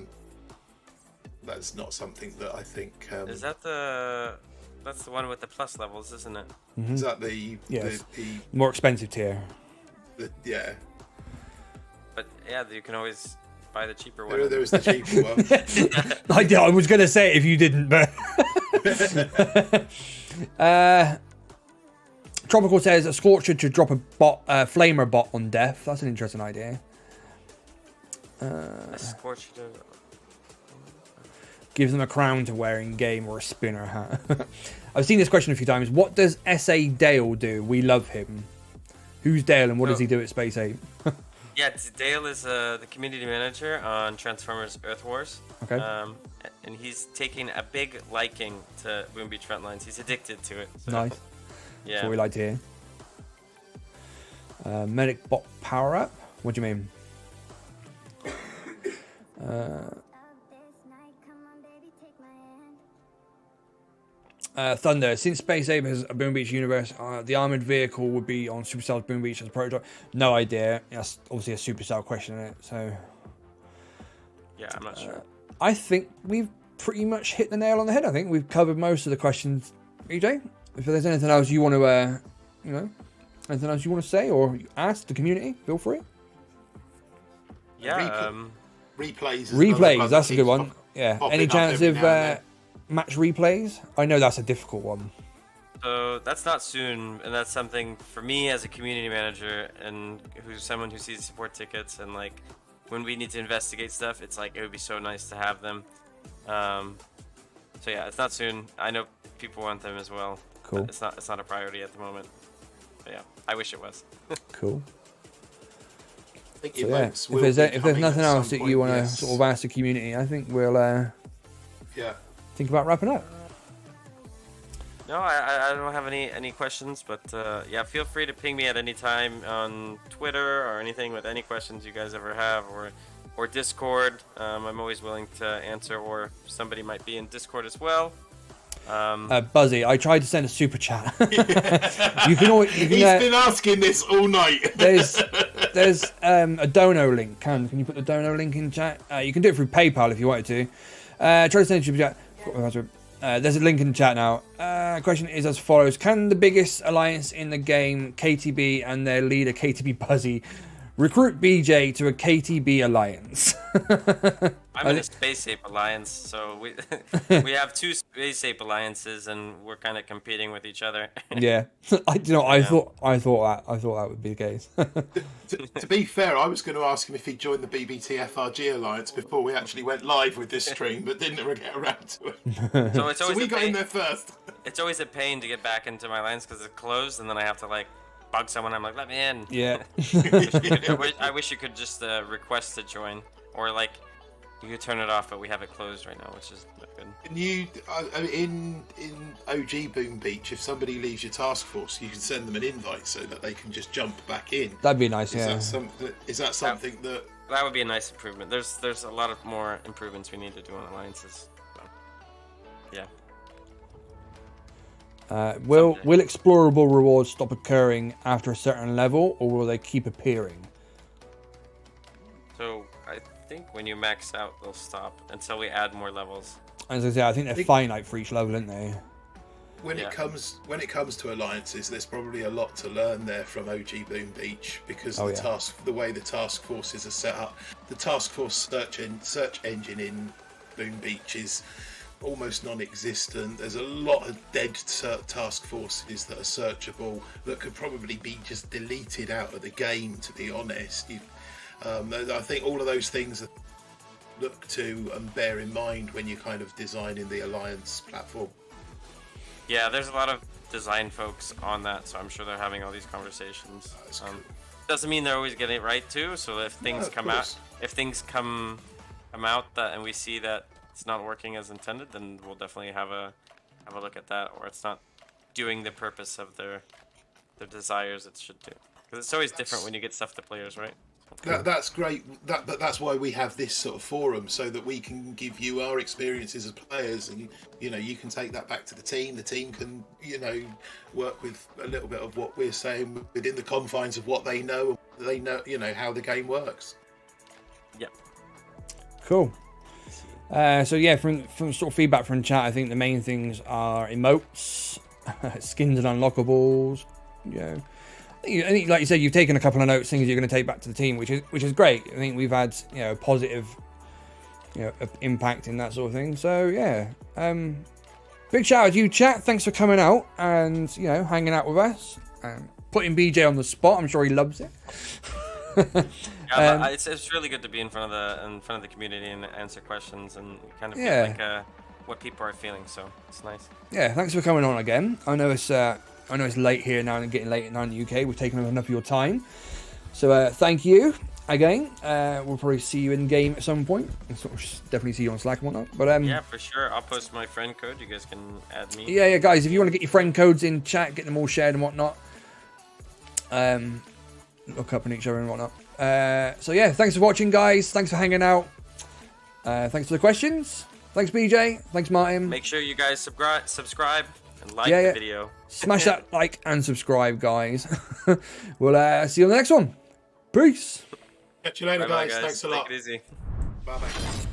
That's not something that I think. Is that that's the one with the plus levels, isn't it? Is that the Yes. the More expensive tier. yeah? But yeah, you can always buy the cheaper one. There is the cheaper one. I was going to say it if you didn't, but. Tropical says a Scorcher to drop a flamer bot on death. That's an interesting idea. A scorched. Gives them a crown to wear in game or a spinner hat. I've seen this question a few times. What does S.A. Dale do? We love him. Who's Dale and what does he do at Space 8? Yeah, Dale is the community manager on Transformers Earth Wars. Okay. And he's taking a big liking to Boom Beach Frontlines. He's addicted to it. So, Nice. yeah. That's what we like to hear. Medic bot power up? What do you mean? Thunder. Since Space Ape has a Boom Beach universe, the armored vehicle would be on Supercell's Boom Beach as a prototype. No idea. That's obviously a Supercell question, isn't it? So Yeah, I'm not sure. I think we've pretty much hit the nail on the head. I think we've covered most of the questions. EJ, if there's anything else you want to, anything else you want to say or ask the community, feel free. Yeah. Replays. is another Replays. one That's that a good keeps one. Yeah. popping Any up chance every of now and then. match replays? I know that's a difficult one. So that's not soon, and that's something for me as a community manager and who's someone who sees support tickets and like when we need to investigate stuff, it's like it would be so nice to have them. So yeah, it's not soon. I know people want them as well. Cool. But it's not a priority at the moment. But yeah, I wish it was. Cool. I think So, yeah. events will If be there's coming nothing at else some that you point, want to yes. sort of ask the community, I think we'll Yeah. think about wrapping up. No, I don't have any questions, but yeah, feel free to ping me at any time on Twitter or anything with any questions you guys ever have, or Discord. I'm always willing to answer, or somebody might be in Discord as well. Buzzy, I tried to send a super chat. you can always, He's been asking this all night. there's a dono link. Can you put the dono link in chat? You can do it through PayPal if you wanted to. Try to send a super chat. There's a link in the chat now. Question is as follows: can the biggest alliance in the game, KTB, and their leader KTB Buzzy, recruit BJ to a KTB alliance? I'm in a Space Ape alliance, so we we have two Space Ape alliances, and we're kind of competing with each other. Yeah, I thought that would be the case. To be fair, I was going to ask him if he'd joined the BBTFRG alliance before we actually went live with this stream, but didn't ever get around to it. So it's So always we a got in pain. there first. It's always a pain to get back into my alliance because it's closed, and then I have to like bug someone. I'm like, let me in. Yeah. I wish you could just request to join, or like you could turn it off, but we have it closed right now, which is not good. Can you in OG Boom Beach, if somebody leaves your task force, you can send them an invite so that they can just jump back in. That'd be nice. Is Yeah. that something that? That would be a nice improvement. There's a lot of more improvements we need to do on alliances. So, yeah. Will explorable rewards stop occurring after a certain level, or will they keep appearing? So I think when you max out, they'll stop until we add more levels. As I say, I think they're finite for each level, aren't they? When Yeah. it comes to alliances, there's probably a lot to learn there from OG Boom Beach because Oh, the way the task forces are set up. The task force search engine in Boom Beach is almost non-existent. There's a lot of dead task forces that are searchable that could probably be just deleted out of the game. To be honest, I think all of those things are look to and bear in mind when you're kind of designing the alliance platform. Yeah, there's a lot of design folks on that, so I'm sure they're having all these conversations. That's cool. Doesn't mean they're always getting it right too. So if things of come course. out, if things come out that and we see that it's not working as intended, then we'll definitely have a look at that, or it's not doing the purpose of their desires it should do. Because it's always different when you get stuff to players, right? That's great. But that's why we have this sort of forum, so that we can give you our experiences as players, and you can take that back to the team. The team can work with a little bit of what we're saying within the confines of what they know. They know how the game works. Yep. Cool. So yeah, from sort of feedback from chat, I think the main things are emotes, skins and unlockables. I think, like you said, you've taken a couple of notes, things you're going to take back to the team, which is great. I think we've had positive impact in that sort of thing. So yeah, big shout out to you, chat. Thanks for coming out and hanging out with us and putting BJ on the spot. I'm sure he loves it. Yeah, it's really good to be in front of the community and answer questions and kind of get like what people are feeling. So it's nice. Yeah, thanks for coming on again. I know it's late here now and getting late at night in the UK. We've taken up enough of your time. So thank you again. We'll probably see you in game at some point. And sort of definitely see you on Slack and whatnot. But yeah, for sure. I'll post my friend code. You guys can add me. Yeah, guys. If you want to get your friend codes in chat, get them all shared and whatnot. Look up on each other and whatnot. So yeah, thanks for watching, guys. Thanks for hanging out. Thanks for the questions. Thanks, BJ. Thanks, Martin. Make sure you guys subscribe and like the video. Smash that like and subscribe, guys. We'll see you on the next one. Peace. Catch you later, guys. Thanks a lot. Take it easy. Bye-bye.